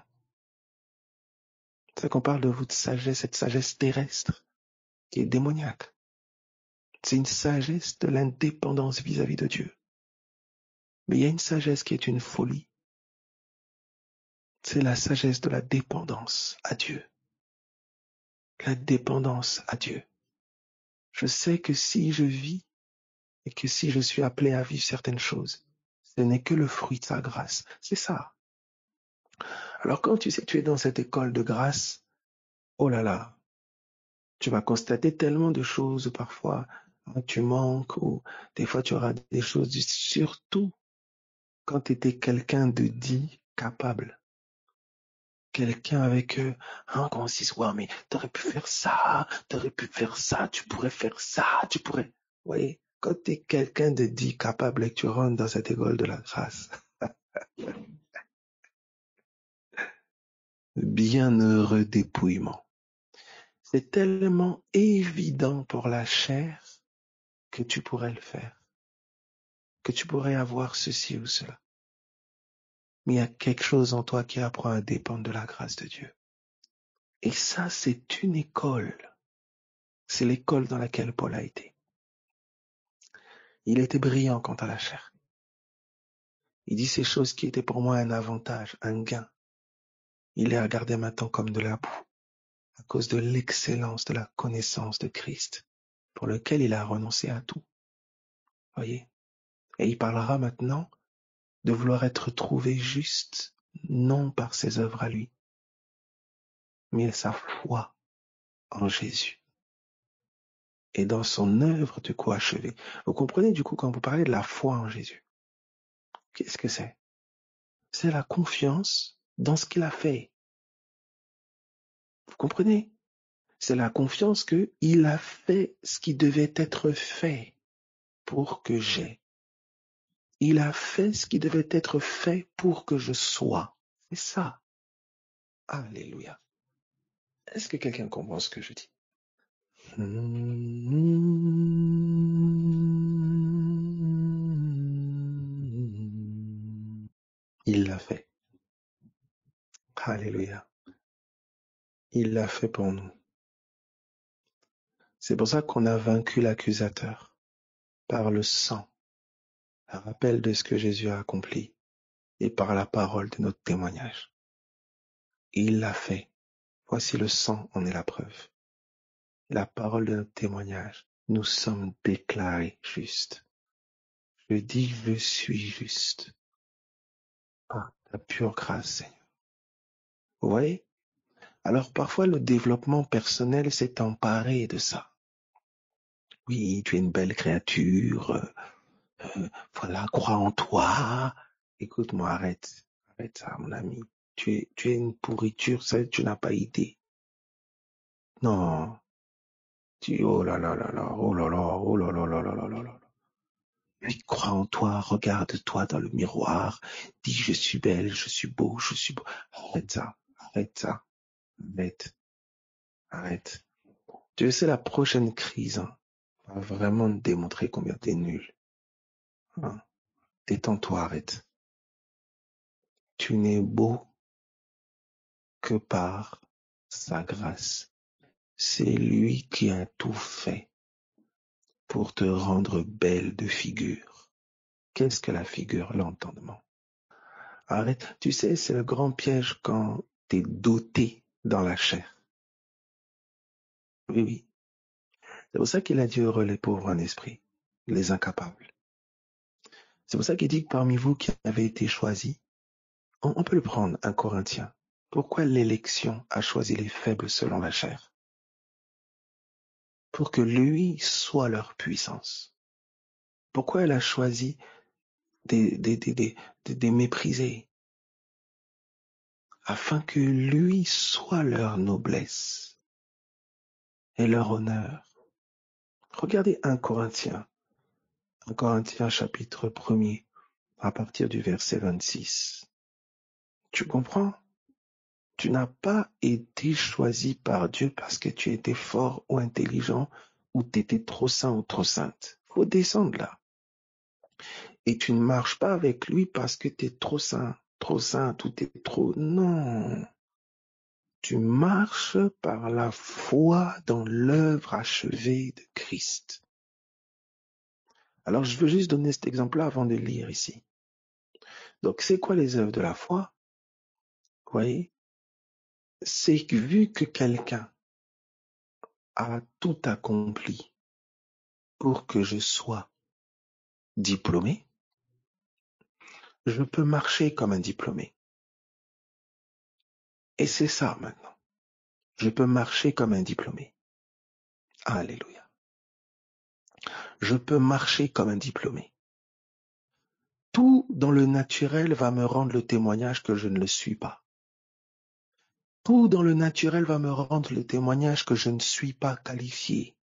C'est qu'on parle de vous de sagesse, cette sagesse terrestre qui est démoniaque. C'est une sagesse de l'indépendance vis-à-vis de Dieu. Mais il y a une sagesse qui est une folie. C'est la sagesse de la dépendance à Dieu. La dépendance à Dieu. Je sais que si je vis et que si je suis appelé à vivre certaines choses, ce n'est que le fruit de sa grâce. C'est ça. Alors quand tu sais que tu es dans cette école de grâce, oh là là, tu vas constater tellement de choses parfois, hein, tu manques ou des fois tu auras des choses, surtout quand tu étais quelqu'un de dit capable. Quelqu'un avec qu'on se dise, ouais, mais t'aurais pu faire ça, tu pourrais faire ça, tu pourrais. Vous voyez, quand tu es quelqu'un de dit capable et que tu rentres dans cette école de la grâce, bienheureux dépouillement. C'est tellement évident pour la chair que tu pourrais le faire, que tu pourrais avoir ceci ou cela. Mais il y a quelque chose en toi qui apprend à dépendre de la grâce de Dieu. Et ça, c'est une école. C'est l'école dans laquelle Paul a été. Il était brillant quant à la chair. Il dit ces choses qui étaient pour moi un avantage, un gain. Il les regardait maintenant comme de la boue, à cause de l'excellence de la connaissance de Christ, pour lequel il a renoncé à tout. Voyez? Et il parlera maintenant de vouloir être trouvé juste, non par ses œuvres à lui, mais sa foi en Jésus. Et dans son œuvre de quoi achever. Vous comprenez du coup quand vous parlez de la foi en Jésus. Qu'est-ce que c'est? C'est la confiance dans ce qu'il a fait. Vous comprenez? C'est la confiance qu'il a fait ce qui devait être fait pour que j'aie. Il a fait ce qui devait être fait pour que je sois. C'est ça. Alléluia. Est-ce que quelqu'un comprend ce que je dis? Il l'a fait. Alléluia. Il l'a fait pour nous. C'est pour ça qu'on a vaincu l'accusateur par le sang, un rappel de ce que Jésus a accompli et par la parole de notre témoignage. Il l'a fait. Voici le sang en est la preuve. La parole de notre témoignage. Nous sommes déclarés justes. Je dis, je suis juste. Par ta pure grâce, Seigneur. Vous voyez? Alors parfois le développement personnel s'est emparé de ça. Oui, tu es une belle créature. Voilà, crois en toi. Écoute-moi, arrête ça, mon ami. Tu es une pourriture, ça, tu n'as pas idée. Non. Oh là là là là, oh là là, oh là là là là là là là. Oui, crois en toi, regarde-toi dans le miroir, dis je suis belle, je suis beau, je suis beau. Arrête ça, arrête. Tu sais, la prochaine crise va vraiment te démontrer combien t'es nul. Hein? Détends-toi, arrête. Tu n'es beau que par sa grâce. C'est lui qui a tout fait pour te rendre belle de figure. Qu'est-ce que la figure? L'entendement. Arrête. Tu sais, c'est le grand piège quand t'es doté dans la chair. Oui, oui. C'est pour ça qu'il a dit heureux les pauvres en esprit, les incapables. C'est pour ça qu'il dit que parmi vous qui avez été choisis, on peut le prendre, un Corinthien. Pourquoi l'élection a choisi les faibles selon la chair? Pour que lui soit leur puissance. Pourquoi elle a choisi des méprisés? afin que lui soit leur noblesse et leur honneur. Regardez 1 Corinthiens chapitre 1er, à partir du verset 26. Tu comprends? Tu n'as pas été choisi par Dieu parce que tu étais fort ou intelligent ou tu étais trop saint ou trop sainte. Faut descendre là. Et tu ne marches pas avec lui parce que tu es trop saint, ou tu es trop... Non. Tu marches par la foi dans l'œuvre achevée de Christ. Alors, je veux juste donner cet exemple-là avant de lire ici. Donc, c'est quoi les œuvres de la foi? Vous voyez? C'est que vu que quelqu'un a tout accompli pour que je sois diplômé, je peux marcher comme un diplômé. Et c'est ça maintenant. Je peux marcher comme un diplômé. Alléluia. Je peux marcher comme un diplômé. Tout dans le naturel va me rendre le témoignage que je ne le suis pas. Tout dans le naturel va me rendre le témoignage que je ne suis pas qualifié.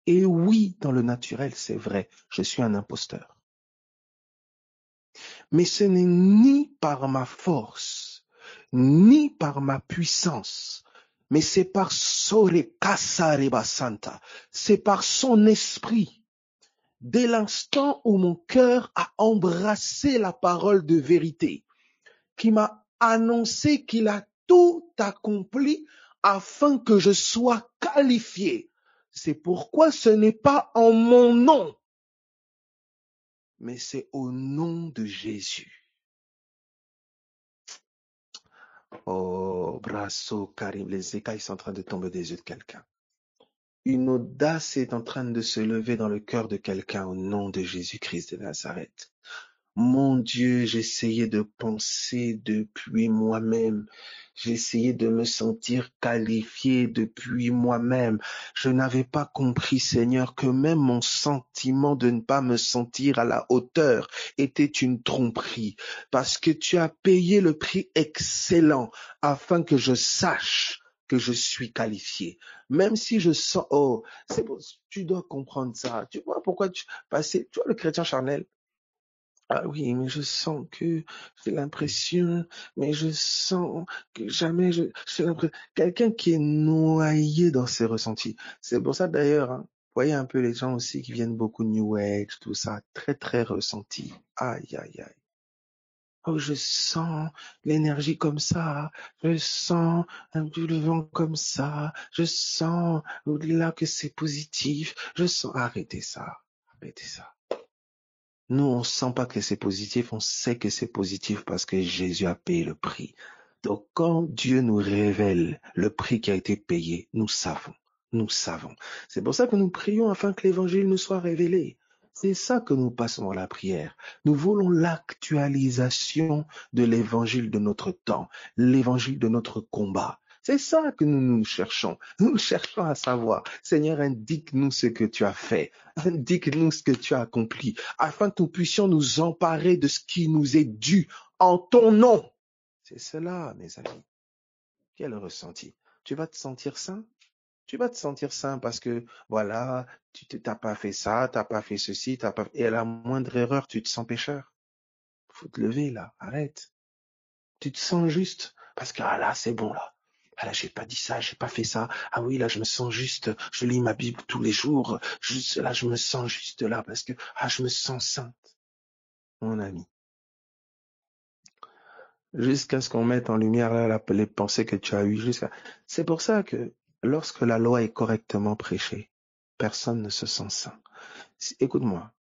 Et oui, dans le naturel, c'est vrai, je suis un imposteur. Mais ce n'est ni par ma force, ni par ma puissance, mais c'est par Sore Kasareba Santa, c'est par son esprit. Dès l'instant où mon cœur a embrassé la parole de vérité, qui m'a annoncé qu'il a tout accompli afin que je sois qualifié. C'est pourquoi ce n'est pas en mon nom, mais c'est au nom de Jésus. Oh, brasso, Karim, les écailles sont en train de tomber des yeux de quelqu'un. Une audace est en train de se lever dans le cœur de quelqu'un au nom de Jésus-Christ de Nazareth. Mon Dieu, j'essayais de penser depuis moi-même. J'essayais de me sentir qualifié depuis moi-même. Je n'avais pas compris, Seigneur, que même mon sentiment de ne pas me sentir à la hauteur était une tromperie. Parce que tu as payé le prix excellent afin que je sache que je suis qualifié. Même si je sens, oh, c'est bon, tu dois comprendre ça. Tu vois pourquoi tu vois le chrétien charnel? Ah oui, mais je sens que j'ai l'impression, mais je sens que jamais j'ai l'impression. Quelqu'un qui est noyé dans ses ressentis. C'est pour ça d'ailleurs, hein, vous voyez un peu les gens aussi qui viennent beaucoup New Age, tout ça, très très ressenti. Aïe, aïe, aïe. Oh, je sens l'énergie comme ça, je sens un peu le vent comme ça, je sens au-delà que c'est positif, je sens. Arrêtez ça, arrêtez ça. Nous, on ne sent pas que c'est positif, on sait que c'est positif parce que Jésus a payé le prix. Donc, quand Dieu nous révèle le prix qui a été payé, nous savons, nous savons. C'est pour ça que nous prions afin que l'évangile nous soit révélé. C'est ça que nous passons à la prière. Nous voulons l'actualisation de l'évangile de notre temps, l'évangile de notre combat. C'est ça que nous cherchons. Nous cherchons à savoir, Seigneur, indique-nous ce que tu as fait. Indique-nous ce que tu as accompli, afin que nous puissions nous emparer de ce qui nous est dû en ton nom. C'est cela, mes amis. Quel ressenti? Tu vas te sentir saint? Tu vas te sentir saint parce que, voilà, tu t'as pas fait ça, t'as pas fait ceci, t'as pas... Et à la moindre erreur, tu te sens pécheur. Faut te lever, là. Arrête. Tu te sens juste parce que, ah là, c'est bon, là. Ah là, j'ai pas dit ça, j'ai pas fait ça. Ah oui, là, je me sens juste, je lis ma Bible tous les jours. Juste là, je me sens juste là parce que, ah, je me sens sainte. Mon ami. Jusqu'à ce qu'on mette en lumière là, les pensées que tu as eues. C'est pour ça que lorsque la loi est correctement prêchée, personne ne se sent saint. Écoute-moi.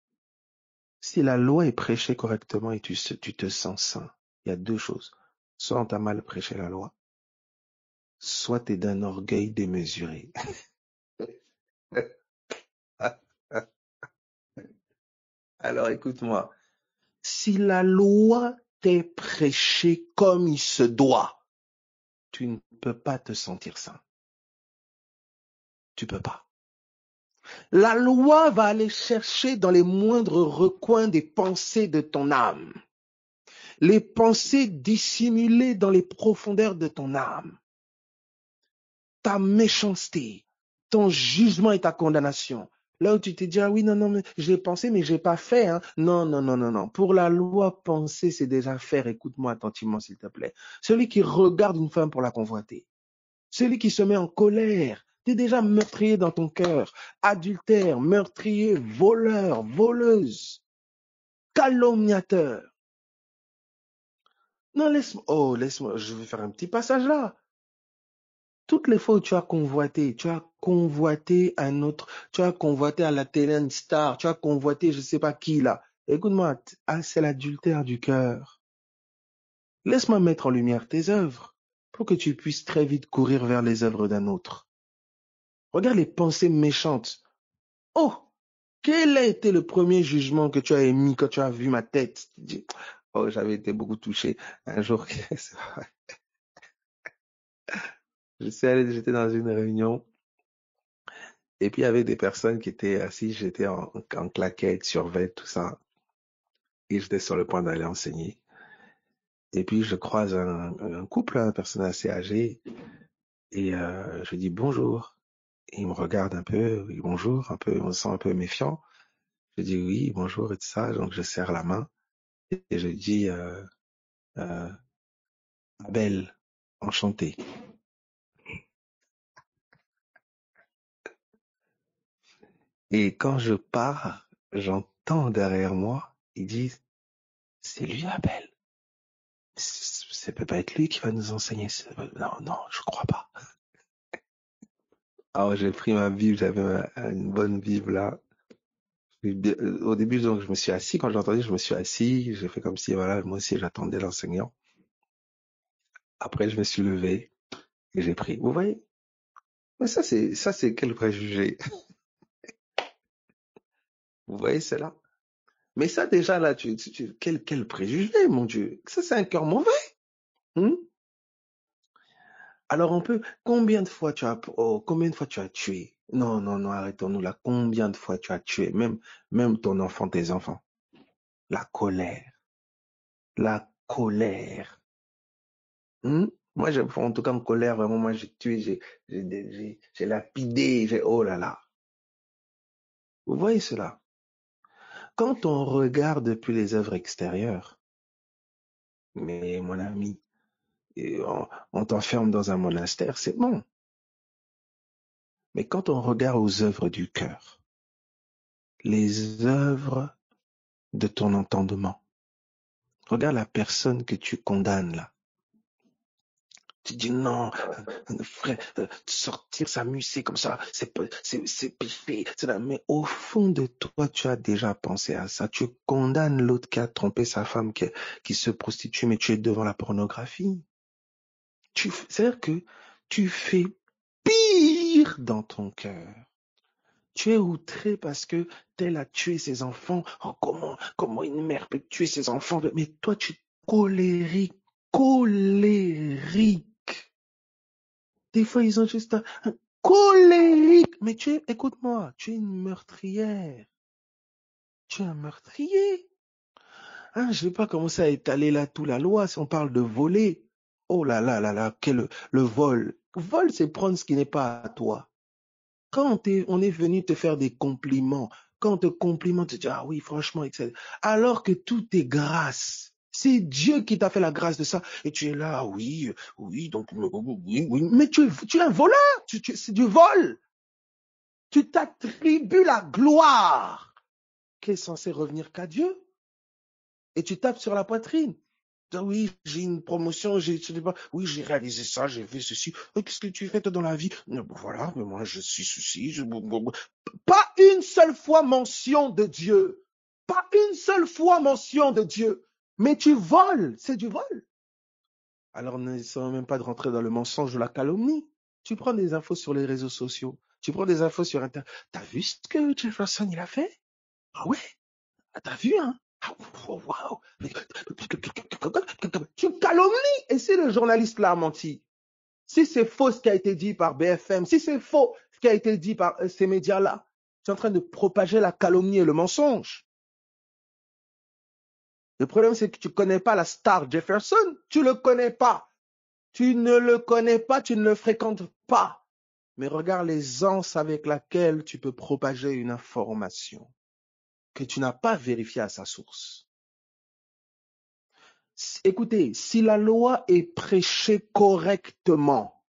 Si la loi est prêchée correctement et tu te sens saint, il y a deux choses. Soit on t'a mal prêché la loi, soit tu es d'un orgueil démesuré. Alors écoute-moi, si la loi t'est prêchée comme il se doit, tu ne peux pas te sentir saint. Tu peux pas. La loi va aller chercher dans les moindres recoins des pensées de ton âme. les pensées dissimulées dans les profondeurs de ton âme, ta méchanceté, ton jugement et ta condamnation. Là où tu te dis, ah oui, non, non, mais j'ai pensé, mais j'ai pas fait. Hein. Non, non, non, non, non. Pour la loi, penser, c'est déjà faire. Écoute-moi attentivement, s'il te plaît. Celui qui regarde une femme pour la convoiter, celui qui se met en colère, tu es déjà meurtrier dans ton cœur, adultère, meurtrier, voleur, voleuse, calomniateur. Non, laisse-moi, je vais faire un petit passage là. Toutes les fois où tu as convoité un autre, tu as convoité à la télé une star, tu as convoité je ne sais pas qui là. Écoute-moi, c'est l'adultère du cœur. Laisse-moi mettre en lumière tes œuvres pour que tu puisses très vite courir vers les œuvres d'un autre. Regarde les pensées méchantes. Oh, quel a été le premier jugement que tu as émis quand tu as vu ma tête? Tu dis, oh, j'avais été beaucoup touché. Un jour, j'étais dans une réunion. Et puis, il y avait des personnes qui étaient assises, j'étais en claquette, survêt, tout ça. Et j'étais sur le point d'aller enseigner. Et puis, je croise un couple, une personne assez âgée. Et je dis bonjour. Et il me regarde un peu, oui, bonjour, un peu, on se sent un peu méfiant. Je dis oui, bonjour et tout ça. Donc, je serre la main. Et je dis, Abel, enchanté. Et quand je pars, j'entends derrière moi, ils disent, c'est lui Abel. Ça peut pas être lui qui va nous enseigner. Non, non, je crois pas. Alors j'ai pris ma Bible, j'avais une bonne Bible là. Au début, donc, je me suis assis. Quand j'ai entendu, je me suis assis. J'ai fait comme si, voilà, moi aussi, j'attendais l'enseignant. Après, je me suis levé et j'ai pris. Vous voyez? Mais ça, c'est quel préjugé. Vous voyez, c'est là. Mais ça, déjà, là, quel préjugé, mon Dieu. Ça, c'est un cœur mauvais. Hein? Alors, combien de fois combien de fois tu as tué? Non, non, non, arrêtons-nous là. Combien de fois tu as tué? Même ton enfant, tes enfants. La colère. La colère. Hmm? Moi, en tout cas, en colère, vraiment, moi, j'ai tué, j'ai lapidé, oh là là. Vous voyez cela? Quand on regarde depuis les œuvres extérieures, mais mon ami, on t'enferme dans un monastère, c'est bon. Mais quand on regarde aux œuvres du cœur, les œuvres de ton entendement, regarde la personne que tu condamnes là. Tu dis non, frère, sortir, s'amuser comme ça, c'est péché. Mais au fond de toi, tu as déjà pensé à ça. Tu condamnes l'autre qui a trompé sa femme, qui se prostitue, mais tu es devant la pornographie. C'est-à-dire que tu fais pire dans ton cœur. Tu es outré parce que tel a tué ses enfants. Oh, comment une mère peut tuer ses enfants? Mais toi, tu es colérique. Des fois, ils ont juste un colérique. Mais écoute-moi, tu es une meurtrière. Tu es un meurtrier. Hein, je ne vais pas commencer à étaler là toute la loi si on parle de voler. Oh là là là là, le vol. Vol, c'est prendre ce qui n'est pas à toi. Quand on est venu te faire des compliments, quand on te complimente, tu dis, ah oui, franchement, etc. Alors que tout est grâce. C'est Dieu qui t'a fait la grâce de ça. Et tu es là, oui, donc, oui, oui. Mais tu es un voleur. C'est du vol. Tu t'attribues la gloire qui est censée revenir qu'à Dieu. Et tu tapes sur la poitrine. Oui, j'ai une promotion, oui, j'ai réalisé ça, j'ai fait ceci. Qu'est-ce que tu fais toi dans la vie? Voilà, mais moi je suis ceci. Pas une seule fois mention de Dieu. Pas une seule fois mention de Dieu. Mais tu voles, c'est du vol. Alors n'essayons même pas de rentrer dans le mensonge ou la calomnie. Tu prends des infos sur les réseaux sociaux. Tu prends des infos sur Internet. T'as vu ce que Jefferson il a fait? Ah ouais? T'as vu, hein? Wow. Tu calomnies. Et si le journaliste là a menti? Si c'est faux ce qui a été dit par BFM, si c'est faux ce qui a été dit par ces médias-là, tu es en train de propager la calomnie et le mensonge. Le problème, c'est que tu connais pas la star Jefferson. Tu le connais pas. Tu ne le connais pas, tu ne le fréquentes pas. Mais regarde l'aisance avec laquelle tu peux propager une information que tu n'as pas vérifiée à sa source. Écoutez, si la loi est prêchée correctement,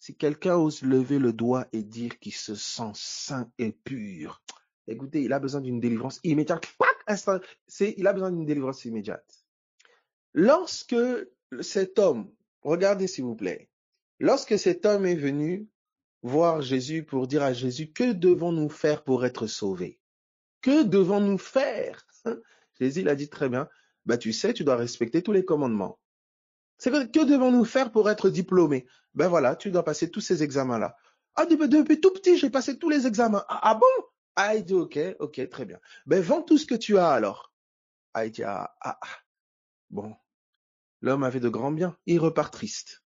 si quelqu'un ose lever le doigt et dire qu'il se sent saint et pur, écoutez, il a besoin d'une délivrance immédiate. Il a besoin d'une délivrance immédiate. Lorsque cet homme, regardez s'il vous plaît, lorsque cet homme est venu voir Jésus pour dire à Jésus, que devons-nous faire pour être sauvés? Que devons-nous faire? Jésus l'a dit très bien, bah, tu sais, tu dois respecter tous les commandements. Que devons-nous faire pour être diplômés? Ben voilà, tu dois passer tous ces examens-là. Ah, depuis tout petit, j'ai passé tous les examens. Ah bon? Ah, il dit, ok, très bien. Ben, vends tout ce que tu as alors. Ah, il dit, bon. L'homme avait de grands biens. Il repart triste.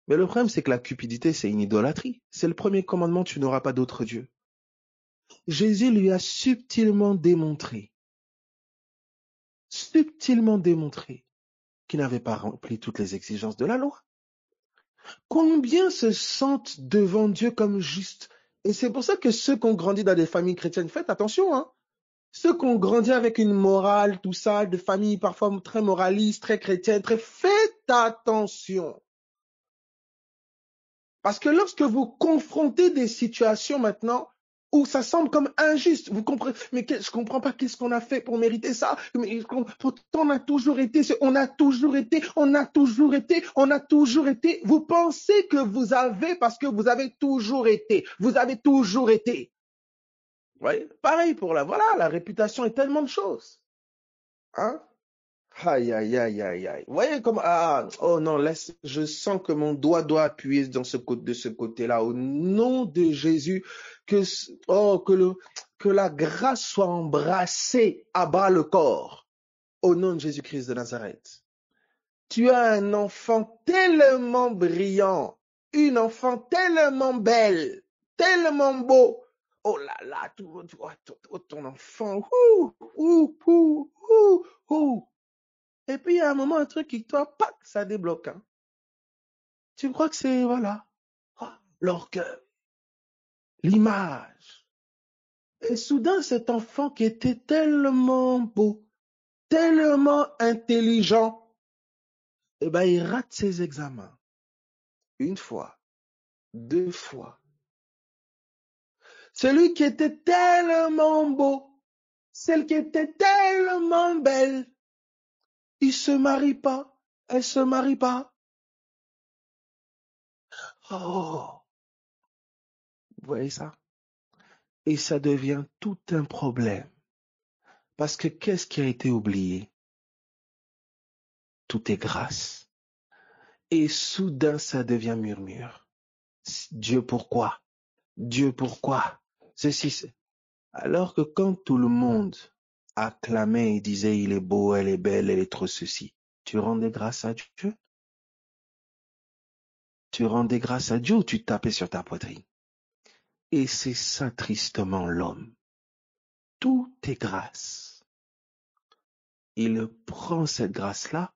Mais le problème, c'est que la cupidité, c'est une idolâtrie. C'est le premier commandement, tu n'auras pas d'autre Dieu. Jésus lui a subtilement démontré qu'il n'avait pas rempli toutes les exigences de la loi. Combien se sentent devant Dieu comme justes? Et c'est pour ça que ceux qui ont grandi dans des familles chrétiennes, faites attention, hein. Ceux qui ont grandi avec une morale, tout ça, de familles parfois très moralistes, très chrétiennes, faites attention. Parce que lorsque vous confrontez des situations maintenant où ça semble comme injuste, vous comprenez, mais je comprends pas qu'est-ce qu'on a fait pour mériter ça. Mais pourtant on a toujours été. Vous pensez que vous avez parce que vous avez toujours été. Vous avez toujours été. Vous voyez, pareil pour la réputation est tellement de choses. Hein? Aïe, aïe, aïe, aïe, aïe. Vous voyez comme, oh non, je sens que mon doigt doit appuyer de ce côté-là. Au nom de Jésus, que la grâce soit embrassée à bras le corps. Au nom de Jésus-Christ de Nazareth. Tu as un enfant tellement brillant, une enfant tellement belle, tellement beau. Oh là là, ton enfant, Et puis, il y a un moment, un truc qui, toi, pac, ça débloque. Hein. Tu crois que c'est, voilà, l'orgueil, l'image. Et soudain, cet enfant qui était tellement beau, tellement intelligent, eh ben, il rate ses examens. Une fois, deux fois. Celui qui était tellement beau, celle qui était tellement belle, il se marie pas, elle se marie pas. Oh, vous voyez ça? Et ça devient tout un problème. Parce que qu'est-ce qui a été oublié? Tout est grâce. Et soudain, ça devient murmure. Dieu, pourquoi? Dieu, pourquoi? Ceci. Alors que quand tout le monde acclamait et disait il est beau, elle est belle, elle est trop ceci, tu rendais grâce à Dieu? Tu rendais grâce à Dieu ou tu tapais sur ta poitrine? Et c'est ça tristement l'homme. Tout est grâce. Il prend cette grâce-là,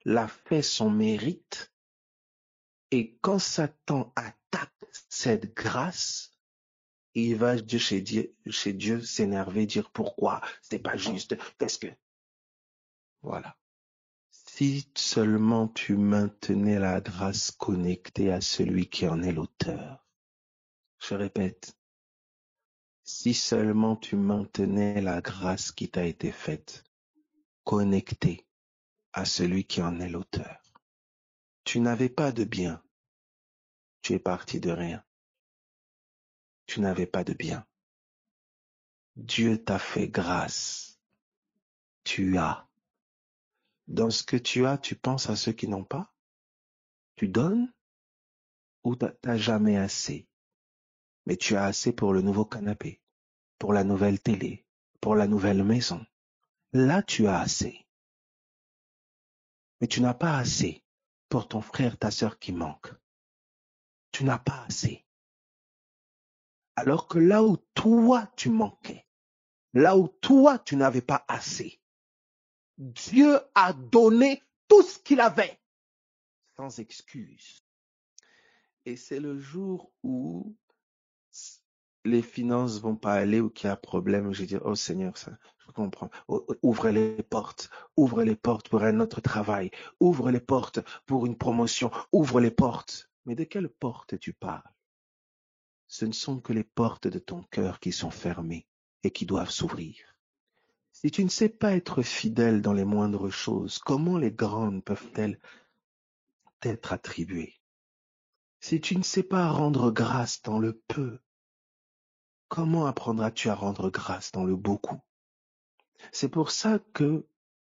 la fait son mérite, et quand Satan attaque cette grâce, il va chez Dieu s'énerver, dire pourquoi, c'est pas juste, qu'est-ce que... Voilà. Si seulement tu maintenais la grâce connectée à celui qui en est l'auteur. Je répète, si seulement tu maintenais la grâce qui t'a été faite connectée à celui qui en est l'auteur. Tu n'avais pas de bien. Tu es parti de rien. Tu n'avais pas de bien. Dieu t'a fait grâce. Tu as. Dans ce que tu as, tu penses à ceux qui n'ont pas? Tu donnes? Ou t'as jamais assez? Mais tu as assez pour le nouveau canapé, pour la nouvelle télé, pour la nouvelle maison. Là, tu as assez. Mais tu n'as pas assez pour ton frère, ta sœur qui manque. Tu n'as pas assez. Alors que là où toi, tu manquais, là où toi, tu n'avais pas assez, Dieu a donné tout ce qu'il avait, sans excuse. Et c'est le jour où les finances vont pas aller ou qu'il y a un problème, je dis, oh Seigneur, ça, je comprends. Ouvre les portes pour un autre travail, ouvre les portes pour une promotion, ouvre les portes. Mais de quelle porte tu parles? Ce ne sont que les portes de ton cœur qui sont fermées et qui doivent s'ouvrir. Si tu ne sais pas être fidèle dans les moindres choses, comment les grandes peuvent-elles t'être attribuées? Si tu ne sais pas rendre grâce dans le peu, comment apprendras-tu à rendre grâce dans le beaucoup? C'est pour ça que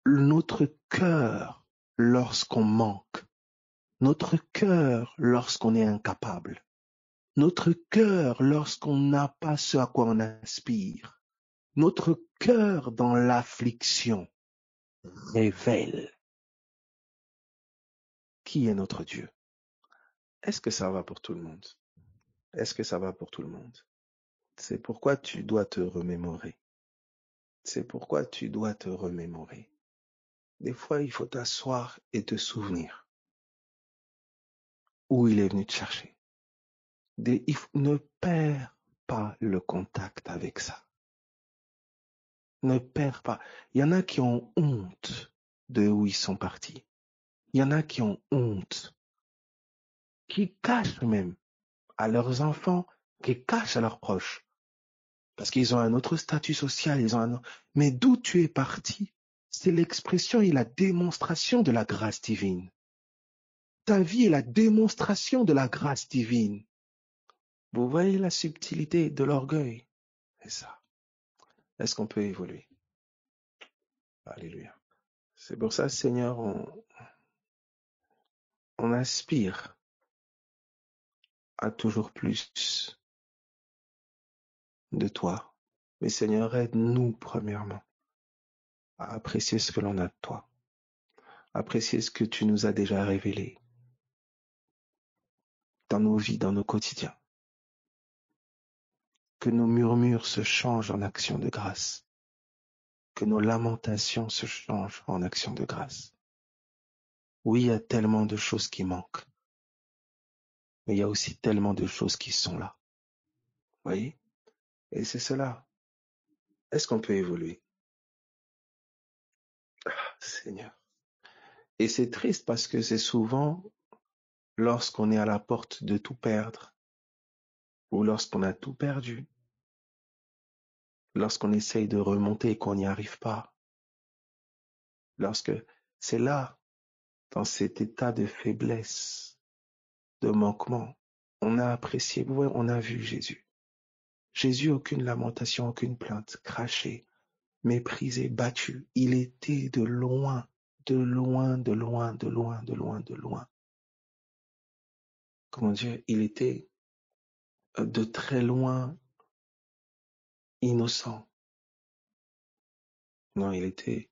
notre cœur, lorsqu'on manque, notre cœur, lorsqu'on est incapable, notre cœur, lorsqu'on n'a pas ce à quoi on aspire, notre cœur dans l'affliction révèle qui est notre Dieu. Est-ce que ça va pour tout le monde? Est-ce que ça va pour tout le monde? C'est pourquoi tu dois te remémorer. C'est pourquoi tu dois te remémorer. Des fois, il faut t'asseoir et te souvenir où il est venu te chercher. Ne perds pas le contact avec ça. Ne perds pas. Il y en a qui ont honte de où ils sont partis. Il y en a qui ont honte, qui cachent même à leurs enfants, qui cachent à leurs proches. Parce qu'ils ont un autre statut social, mais d'où tu es parti, c'est l'expression et la démonstration de la grâce divine. Ta vie est la démonstration de la grâce divine. Vous voyez la subtilité de l'orgueil? C'est ça. Est-ce qu'on peut évoluer? Alléluia. C'est pour ça, Seigneur, on aspire à toujours plus de toi. Mais Seigneur, aide-nous premièrement à apprécier ce que l'on a de toi, apprécier ce que tu nous as déjà révélé dans nos vies, dans nos quotidiens. Que nos murmures se changent en actions de grâce, que nos lamentations se changent en actions de grâce. Oui, il y a tellement de choses qui manquent, mais il y a aussi tellement de choses qui sont là. Vous voyez? Et c'est cela. Est-ce qu'on peut évoluer? Seigneur. Et c'est triste parce que c'est souvent lorsqu'on est à la porte de tout perdre ou lorsqu'on a tout perdu, lorsqu'on essaye de remonter et qu'on n'y arrive pas, lorsque c'est là, dans cet état de faiblesse, de manquement, on a apprécié, vous voyez, on a vu Jésus. Jésus, aucune lamentation, aucune plainte, craché, méprisé, battu. Il était de loin, de loin, de loin, de loin, de loin, de loin. Comment dire, il était de très loin innocent. Non, il était,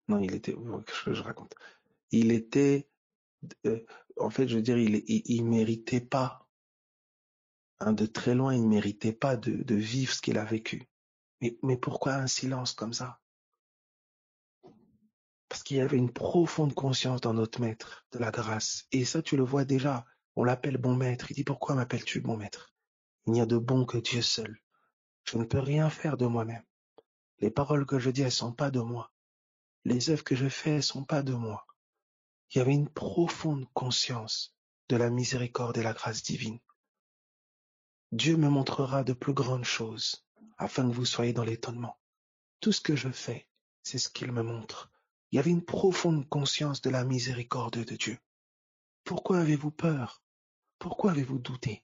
je raconte. Il était, en fait, je veux dire, il méritait pas, hein, de très loin, il méritait pas de vivre ce qu'il a vécu. Mais pourquoi un silence comme ça? Parce qu'il y avait une profonde conscience dans notre maître de la grâce. Et ça, tu le vois déjà. On l'appelle bon maître. Il dit, pourquoi m'appelles-tu bon maître? Il n'y a de bon que Dieu seul. Je ne peux rien faire de moi-même. Les paroles que je dis, elles sont pas de moi. Les œuvres que je fais, elles sont pas de moi. Il y avait une profonde conscience de la miséricorde et la grâce divine. Dieu me montrera de plus grandes choses afin que vous soyez dans l'étonnement. Tout ce que je fais, c'est ce qu'il me montre. Il y avait une profonde conscience de la miséricorde de Dieu. Pourquoi avez-vous peur? Pourquoi avez-vous douté?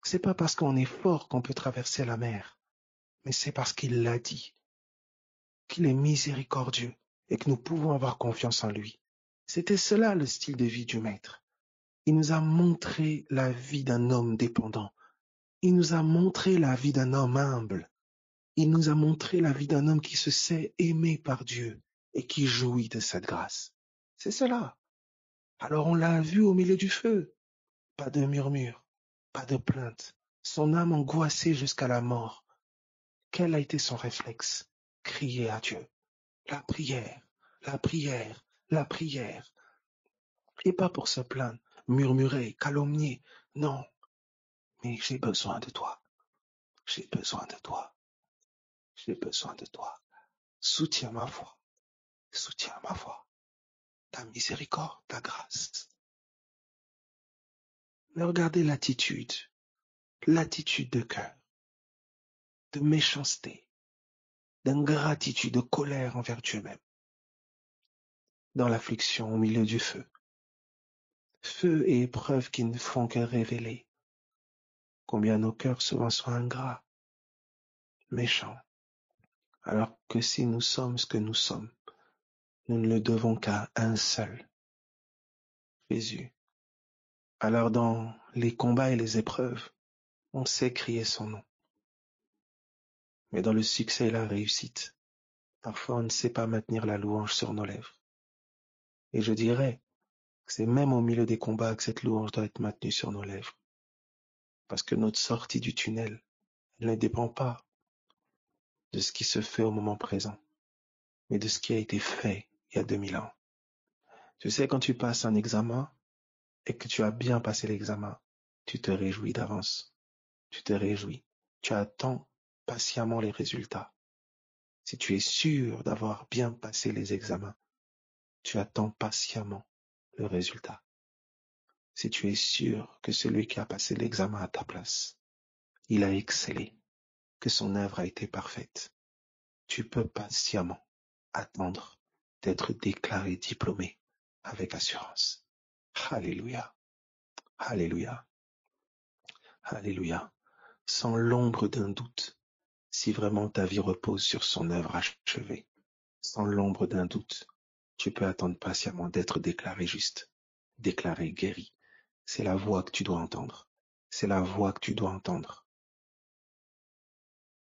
C'est pas parce qu'on est fort qu'on peut traverser la mer, mais c'est parce qu'il l'a dit, qu'il est miséricordieux et que nous pouvons avoir confiance en lui. C'était cela le style de vie du Maître. Il nous a montré la vie d'un homme dépendant. Il nous a montré la vie d'un homme humble. Il nous a montré la vie d'un homme qui se sait aimé par Dieu et qui jouit de cette grâce. C'est cela. Alors on l'a vu au milieu du feu. Pas de murmure, pas de plainte. Son âme angoissée jusqu'à la mort. Quel a été son réflexe? crier à Dieu. La prière, la prière, la prière. Et pas pour se plaindre, murmurer, calomnier. Non, mais j'ai besoin de toi. J'ai besoin de toi. J'ai besoin de toi. Soutiens ma foi. Soutiens ma foi. Ta miséricorde, ta grâce. Mais regardez l'attitude de cœur, de méchanceté, d'ingratitude, de colère envers Dieu même. Dans l'affliction au milieu du feu. Feu et épreuves qui ne font que révéler combien nos cœurs souvent sont ingrats, méchants. Alors que si nous sommes ce que nous sommes, nous ne le devons qu'à un seul, Jésus. Alors dans les combats et les épreuves, on sait crier son nom. Mais dans le succès et la réussite, parfois on ne sait pas maintenir la louange sur nos lèvres. Et je dirais que c'est même au milieu des combats que cette louange doit être maintenue sur nos lèvres. Parce que notre sortie du tunnel, elle ne dépend pas de ce qui se fait au moment présent, mais de ce qui a été fait il y a 2000 ans. Tu sais, quand tu passes un examen et que tu as bien passé l'examen, tu te réjouis d'avance. Tu te réjouis. Tu attends patiemment les résultats. Si tu es sûr d'avoir bien passé les examens, tu attends patiemment le résultat. Si tu es sûr que celui qui a passé l'examen à ta place, il a excellé, que son œuvre a été parfaite, tu peux patiemment attendre d'être déclaré diplômé avec assurance. Alléluia, alléluia, alléluia. Sans l'ombre d'un doute, si vraiment ta vie repose sur son œuvre achevée, sans l'ombre d'un doute, tu peux attendre patiemment d'être déclaré juste, déclaré guéri. C'est la voix que tu dois entendre. C'est la voix que tu dois entendre.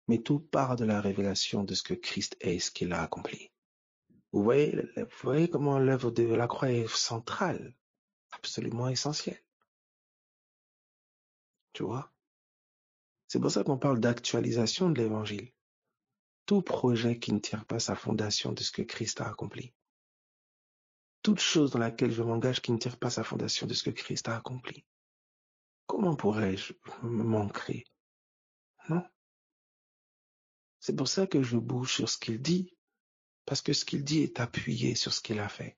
Mais tout part de la révélation de ce que Christ est et ce qu'il a accompli. Vous voyez comment l'œuvre de la croix est centrale, absolument essentielle. Tu vois? C'est pour ça qu'on parle d'actualisation de l'évangile. Tout projet qui ne tire pas sa fondation de ce que Christ a accompli. Toute chose dans laquelle je m'engage qui ne tire pas sa fondation de ce que Christ a accompli. Comment pourrais-je me manquer? Non? C'est pour ça que je bouge sur ce qu'il dit, parce que ce qu'il dit est appuyé sur ce qu'il a fait.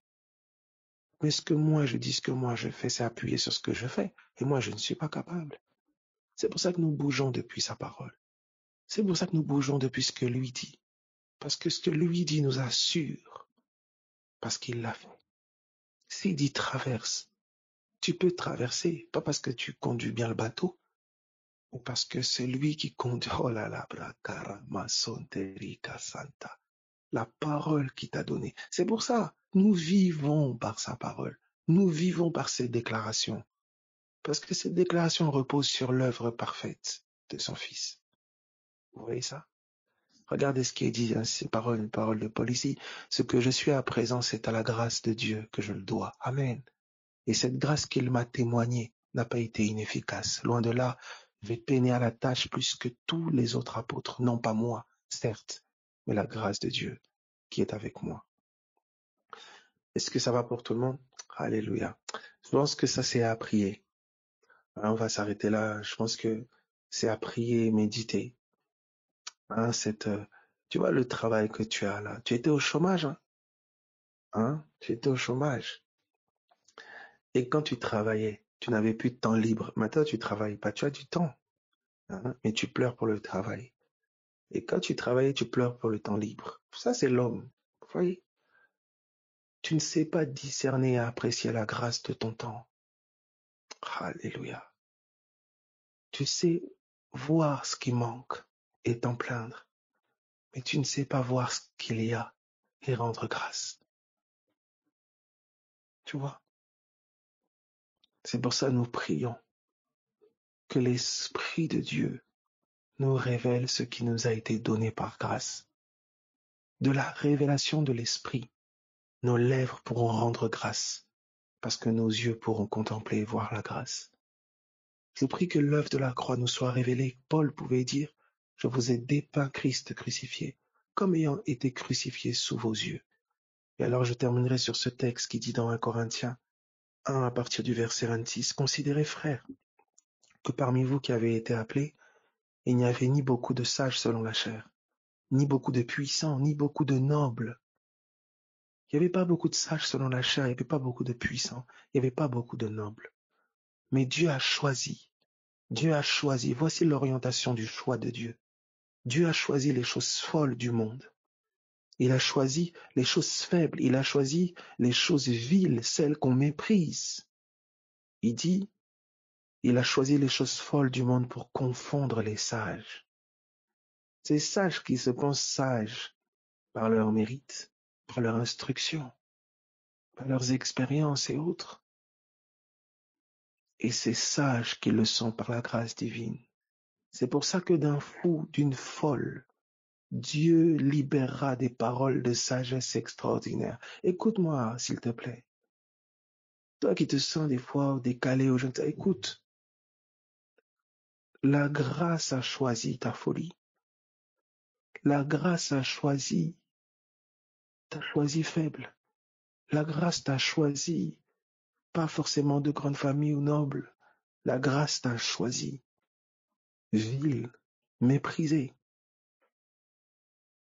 Mais ce que moi je dis, ce que moi je fais, c'est appuyé sur ce que je fais. Et moi, je ne suis pas capable. C'est pour ça que nous bougeons depuis sa parole. C'est pour ça que nous bougeons depuis ce que lui dit. Parce que ce que lui dit nous assure, parce qu'il l'a fait. S'il dit traverse, tu peux traverser, pas parce que tu conduis bien le bateau, mais parce que c'est lui qui conduit. Oh là là, santa. La parole qu'il t'a donnée. C'est pour ça, nous vivons par sa parole. Nous vivons par ses déclarations. Parce que cette déclaration repose sur l'œuvre parfaite de son Fils. Vous voyez ça? Regardez ce qui est dit, hein, ces paroles, une parole de Paul ici. Ce que je suis à présent, c'est à la grâce de Dieu que je le dois. Amen. Et cette grâce qu'il m'a témoignée n'a pas été inefficace. Loin de là, j'ai peiné à la tâche plus que tous les autres apôtres. Non pas moi, certes, mais la grâce de Dieu qui est avec moi. Est-ce que ça va pour tout le monde? Alléluia. Je pense que ça, c'est à prier. On va s'arrêter là. Je pense que c'est à prier et méditer. Hein, tu vois le travail que tu as là. Tu étais au chômage, hein? Tu étais au chômage. Et quand tu travaillais, tu n'avais plus de temps libre. Maintenant, tu travailles pas. Tu as du temps, hein? Mais tu pleures pour le travail. Et quand tu travaillais, tu pleures pour le temps libre. Ça, c'est l'homme. Vous voyez? Tu ne sais pas discerner et apprécier la grâce de ton temps. Alléluia. Tu sais voir ce qui manque et t'en plaindre, mais tu ne sais pas voir ce qu'il y a et rendre grâce. Tu vois? C'est pour ça que nous prions que l'Esprit de Dieu nous révèle ce qui nous a été donné par grâce. De la révélation de l'Esprit, nos lèvres pourront rendre grâce, parce que nos yeux pourront contempler et voir la grâce. Je prie que l'œuvre de la croix nous soit révélée. Paul pouvait dire, je vous ai dépeint Christ crucifié. comme ayant été crucifié sous vos yeux. Et alors je terminerai sur ce texte qui dit dans 1 Corinthiens 1 à partir du verset 26, « Considérez, frères, que parmi vous qui avez été appelés, il n'y avait ni beaucoup de sages selon la chair, ni beaucoup de puissants, ni beaucoup de nobles. » Il n'y avait pas beaucoup de sages selon la chair, il n'y avait pas beaucoup de puissants, il n'y avait pas beaucoup de nobles. Mais Dieu a choisi, voici l'orientation du choix de Dieu. Dieu a choisi les choses folles du monde. Il a choisi les choses faibles, il a choisi les choses viles, celles qu'on méprise. Il dit, il a choisi les choses folles du monde pour confondre les sages. Ces sages qui se pensent sages par leur mérite, par leur instruction, par leurs expériences et autres. Et ces sages qui le sont par la grâce divine. C'est pour ça que d'un fou, d'une folle, Dieu libérera des paroles de sagesse extraordinaires. Écoute-moi, s'il te plaît. Toi qui te sens des fois décalé ou je ne sais, écoute. La grâce a choisi ta folie. La grâce a choisi, t'a choisi faible. La grâce t'a choisi, pas forcément de grande famille ou noble. La grâce t'a choisi, vil, méprisé.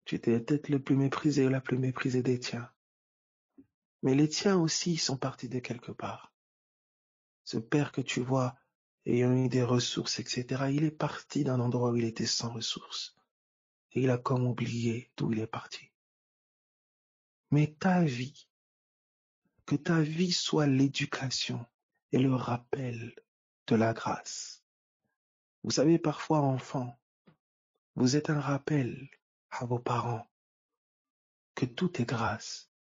Tu étais peut-être le plus méprisé ou la plus méprisée des tiens. Mais les tiens aussi sont partis de quelque part. Ce père que tu vois, ayant eu des ressources, etc., il est parti d'un endroit où il était sans ressources. Et il a comme oublié d'où il est parti. Mais ta vie, que ta vie soit l'éducation et le rappel de la grâce. Vous savez, parfois, enfants, vous êtes un rappel à vos parents que tout est grâce.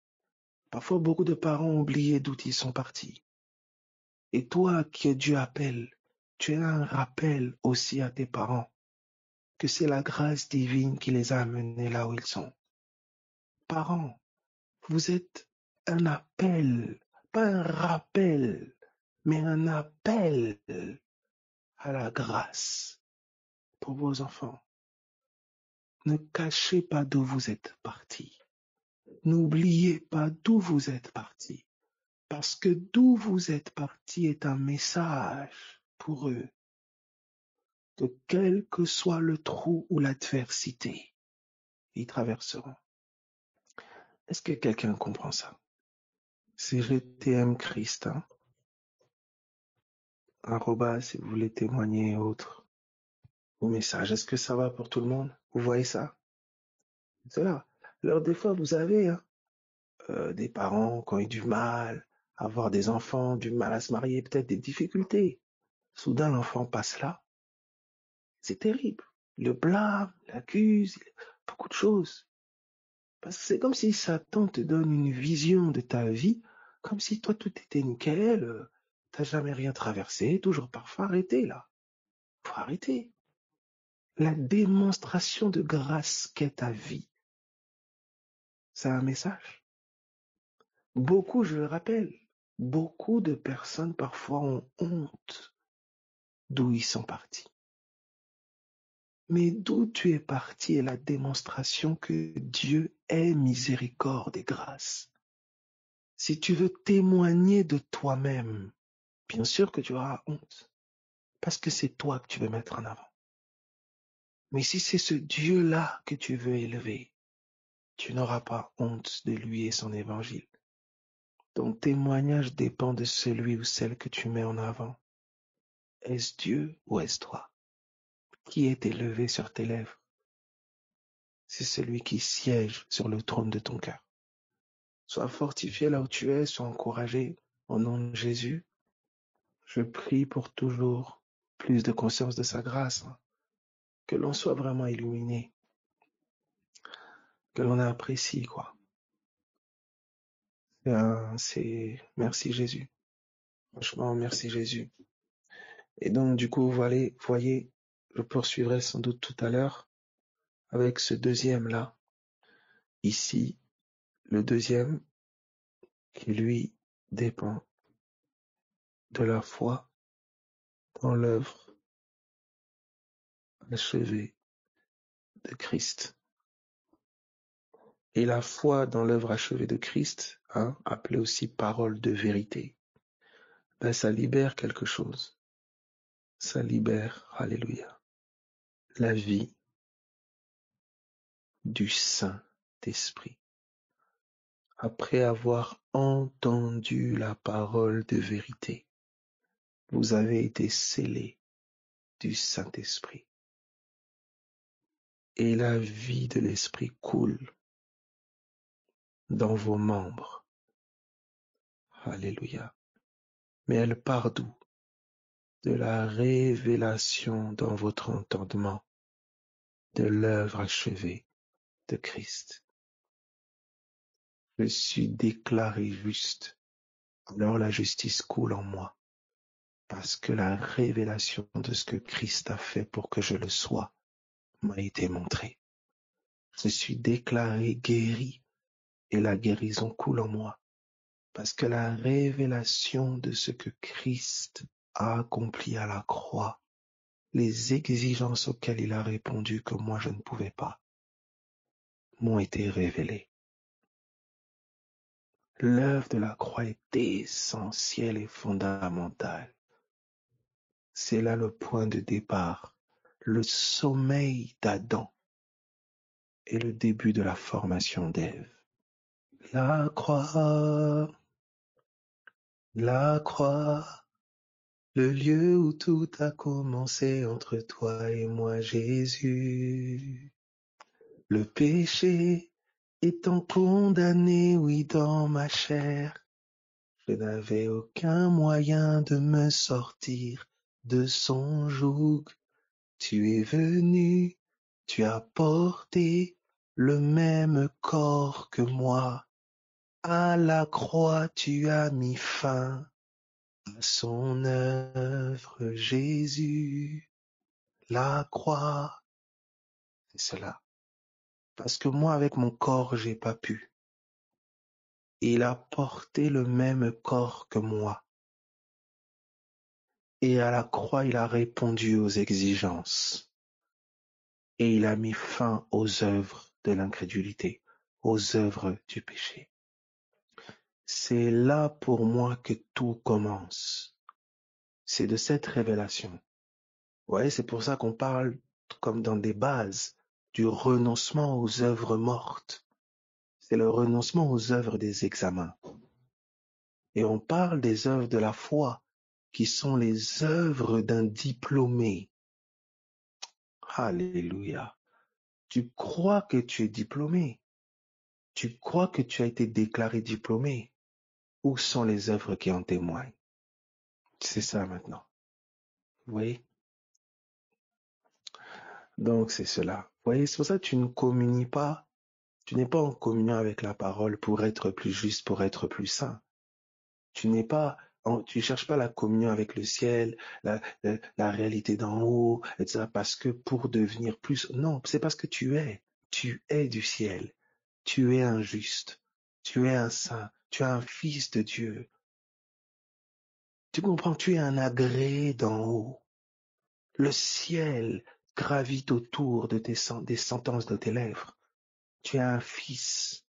Parfois, beaucoup de parents ont oublié d'où ils sont partis. Et toi que Dieu appelle, tu es un rappel aussi à tes parents que c'est la grâce divine qui les a amenés là où ils sont. Parents, vous êtes un appel, pas un rappel, mais un appel à la grâce pour vos enfants. Ne cachez pas d'où vous êtes partis. N'oubliez pas d'où vous êtes partis. Parce que d'où vous êtes partis est un message pour eux. Que quel que soit le trou ou l'adversité, ils traverseront. Est-ce que quelqu'un comprend ça? C'est GTM Christ, hein? @ si vous voulez témoigner et autres. Vos messages, est-ce que ça va pour tout le monde? Vous voyez ça? C'est là. Alors des fois, vous avez des parents qui ont eu du mal à avoir des enfants, du mal à se marier, peut-être des difficultés. Soudain, l'enfant passe là. C'est terrible. Il le blâme, l'accuse, beaucoup de choses. Parce que c'est comme si Satan te donne une vision de ta vie, comme si toi tout était nickel, t'as jamais rien traversé, toujours parfois arrêter là. Faut arrêter. La démonstration de grâce qu'est ta vie, c'est un message. Beaucoup, je le rappelle, beaucoup de personnes parfois ont honte d'où ils sont partis. Mais d'où tu es parti est la démonstration que Dieu est miséricorde et grâce. Si tu veux témoigner de toi-même, bien sûr que tu auras honte, parce que c'est toi que tu veux mettre en avant. Mais si c'est ce Dieu-là que tu veux élever, tu n'auras pas honte de lui et son évangile. Ton témoignage dépend de celui ou celle que tu mets en avant. Est-ce Dieu ou est-ce toi? Qui est élevé sur tes lèvres? C'est celui qui siège sur le trône de ton cœur. Sois fortifié là où tu es, sois encouragé au nom de Jésus. Je prie pour toujours plus de conscience de sa grâce, que l'on soit vraiment illuminé, que l'on apprécie, quoi. Merci Jésus. Franchement, merci Jésus. Et donc, du coup, voyez, je poursuivrai sans doute tout à l'heure avec ce deuxième-là. Ici, le deuxième qui, lui, dépend de la foi dans l'œuvre achevée de Christ. Et la foi dans l'œuvre achevée de Christ, appelée aussi parole de vérité, ça libère quelque chose. Ça libère, alléluia, la vie du Saint-Esprit. Après avoir entendu la parole de vérité, vous avez été scellés du Saint-Esprit. Et la vie de l'Esprit coule dans vos membres. Alléluia. Mais elle part d'où? De la révélation dans votre entendement de l'œuvre achevée de Christ. Je suis déclaré juste. Alors la justice coule en moi. Parce que la révélation de ce que Christ a fait pour que je le sois m'a été montrée. Je suis déclaré guéri et la guérison coule en moi. Parce que la révélation de ce que Christ a accompli à la croix, les exigences auxquelles il a répondu que moi je ne pouvais pas, m'ont été révélées. L'œuvre de la croix est essentielle et fondamentale. C'est là le point de départ, le sommeil d'Adam et le début de la formation d'Ève. La croix, le lieu où tout a commencé entre toi et moi, Jésus. Le péché étant condamné, oui, dans ma chair, je n'avais aucun moyen de me sortir de son joug. Tu es venu, tu as porté le même corps que moi. À la croix, tu as mis fin à son œuvre, Jésus. La croix, c'est cela. Parce que moi, avec mon corps, j'ai pas pu. Il a porté le même corps que moi. Et à la croix, il a répondu aux exigences. Et il a mis fin aux œuvres de l'incrédulité, aux œuvres du péché. C'est là pour moi que tout commence. C'est de cette révélation. Vous voyez, c'est pour ça qu'on parle, comme dans des bases, du renoncement aux œuvres mortes. C'est le renoncement aux œuvres des examens. Et on parle des œuvres de la foi, qui sont les œuvres d'un diplômé. Alléluia. Tu crois que tu es diplômé. Tu crois que tu as été déclaré diplômé. Où sont les œuvres qui en témoignent? C'est ça maintenant. Vous voyez? Donc c'est cela. Vous voyez, c'est pour ça que tu ne communies pas. Tu n'es pas en communion avec la parole pour être plus juste, pour être plus saint. Tu cherches pas la communion avec le ciel, la réalité d'en haut, etc. Parce que pour devenir plus, non, c'est parce que tu es du ciel. Tu es un juste. Tu es un saint. Tu es un fils de Dieu. Tu comprends? Tu es un agréé d'en haut. Le ciel gravite autour de des sentences de tes lèvres. Tu es un fils.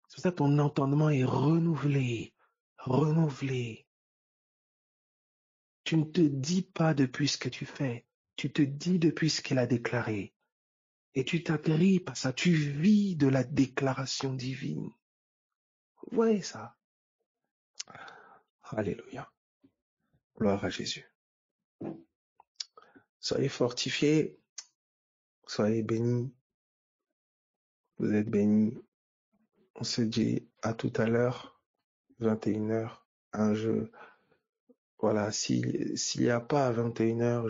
C'est pour ça que ton entendement est renouvelé. Renouvelé. Tu ne te dis pas depuis ce que tu fais. Tu te dis depuis ce qu'elle a déclaré. Et tu t'agrippes à ça. Tu vis de la déclaration divine. Vous voyez ça? Alléluia. Gloire à Jésus. Soyez fortifiés. Soyez bénis. Vous êtes bénis. On se dit à tout à l'heure, 21h, un jeu. Voilà, s'il n'y a pas à 21h,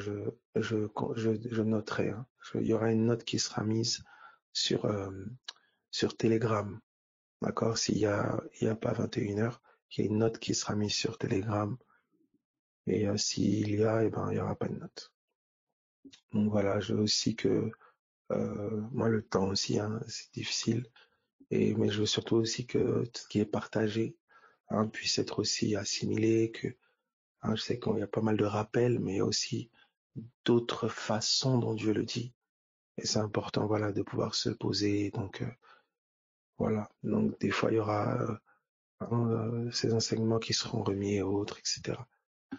je noterai. Il y aura une note qui sera mise sur Telegram. D'accord? Il y a pas 21h, il y a une note qui sera mise sur Telegram. Et s'il y a, il n'y aura pas de note. Donc voilà, je veux aussi que moi le temps aussi, c'est difficile. Mais je veux surtout aussi que tout ce qui est partagé puisse être aussi assimilé, que je sais qu'il y a pas mal de rappels, mais il y a aussi d'autres façons dont Dieu le dit. Et c'est important, voilà, de pouvoir se poser. Donc, voilà. Donc, des fois, il y aura ces enseignements qui seront remis et autres, etc.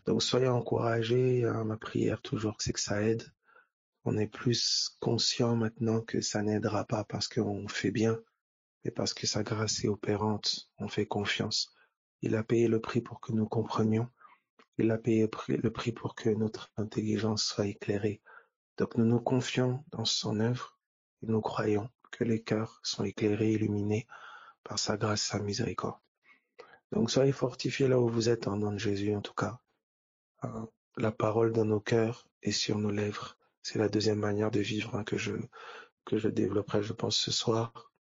Donc, soyez encouragés. Ma prière toujours, c'est que ça aide. On est plus conscient maintenant que ça n'aidera pas parce qu'on fait bien, mais parce que sa grâce est opérante. On fait confiance. Il a payé le prix pour que nous comprenions. Il a payé le prix pour que notre intelligence soit éclairée. Donc nous nous confions dans son œuvre et nous croyons que les cœurs sont éclairés, illuminés par sa grâce, sa miséricorde. Donc soyez fortifiés là où vous êtes en nom de Jésus en tout cas. La parole dans nos cœurs et sur nos lèvres. C'est la deuxième manière de vivre que je développerai, je pense, ce soir.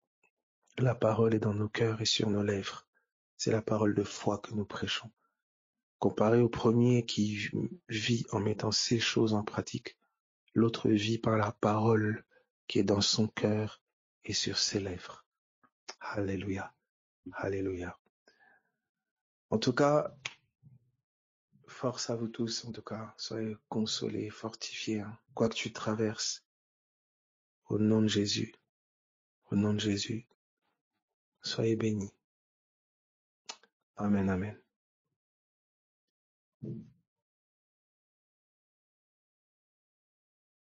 La parole est dans nos cœurs et sur nos lèvres. C'est la parole de foi que nous prêchons. Comparé au premier qui vit en mettant ces choses en pratique, l'autre vit par la parole qui est dans son cœur et sur ses lèvres. Alléluia. Alléluia. En tout cas, force à vous tous. En tout cas, soyez consolés, fortifiés, quoi que tu traverses. Au nom de Jésus. Au nom de Jésus. Soyez bénis. Amen, amen.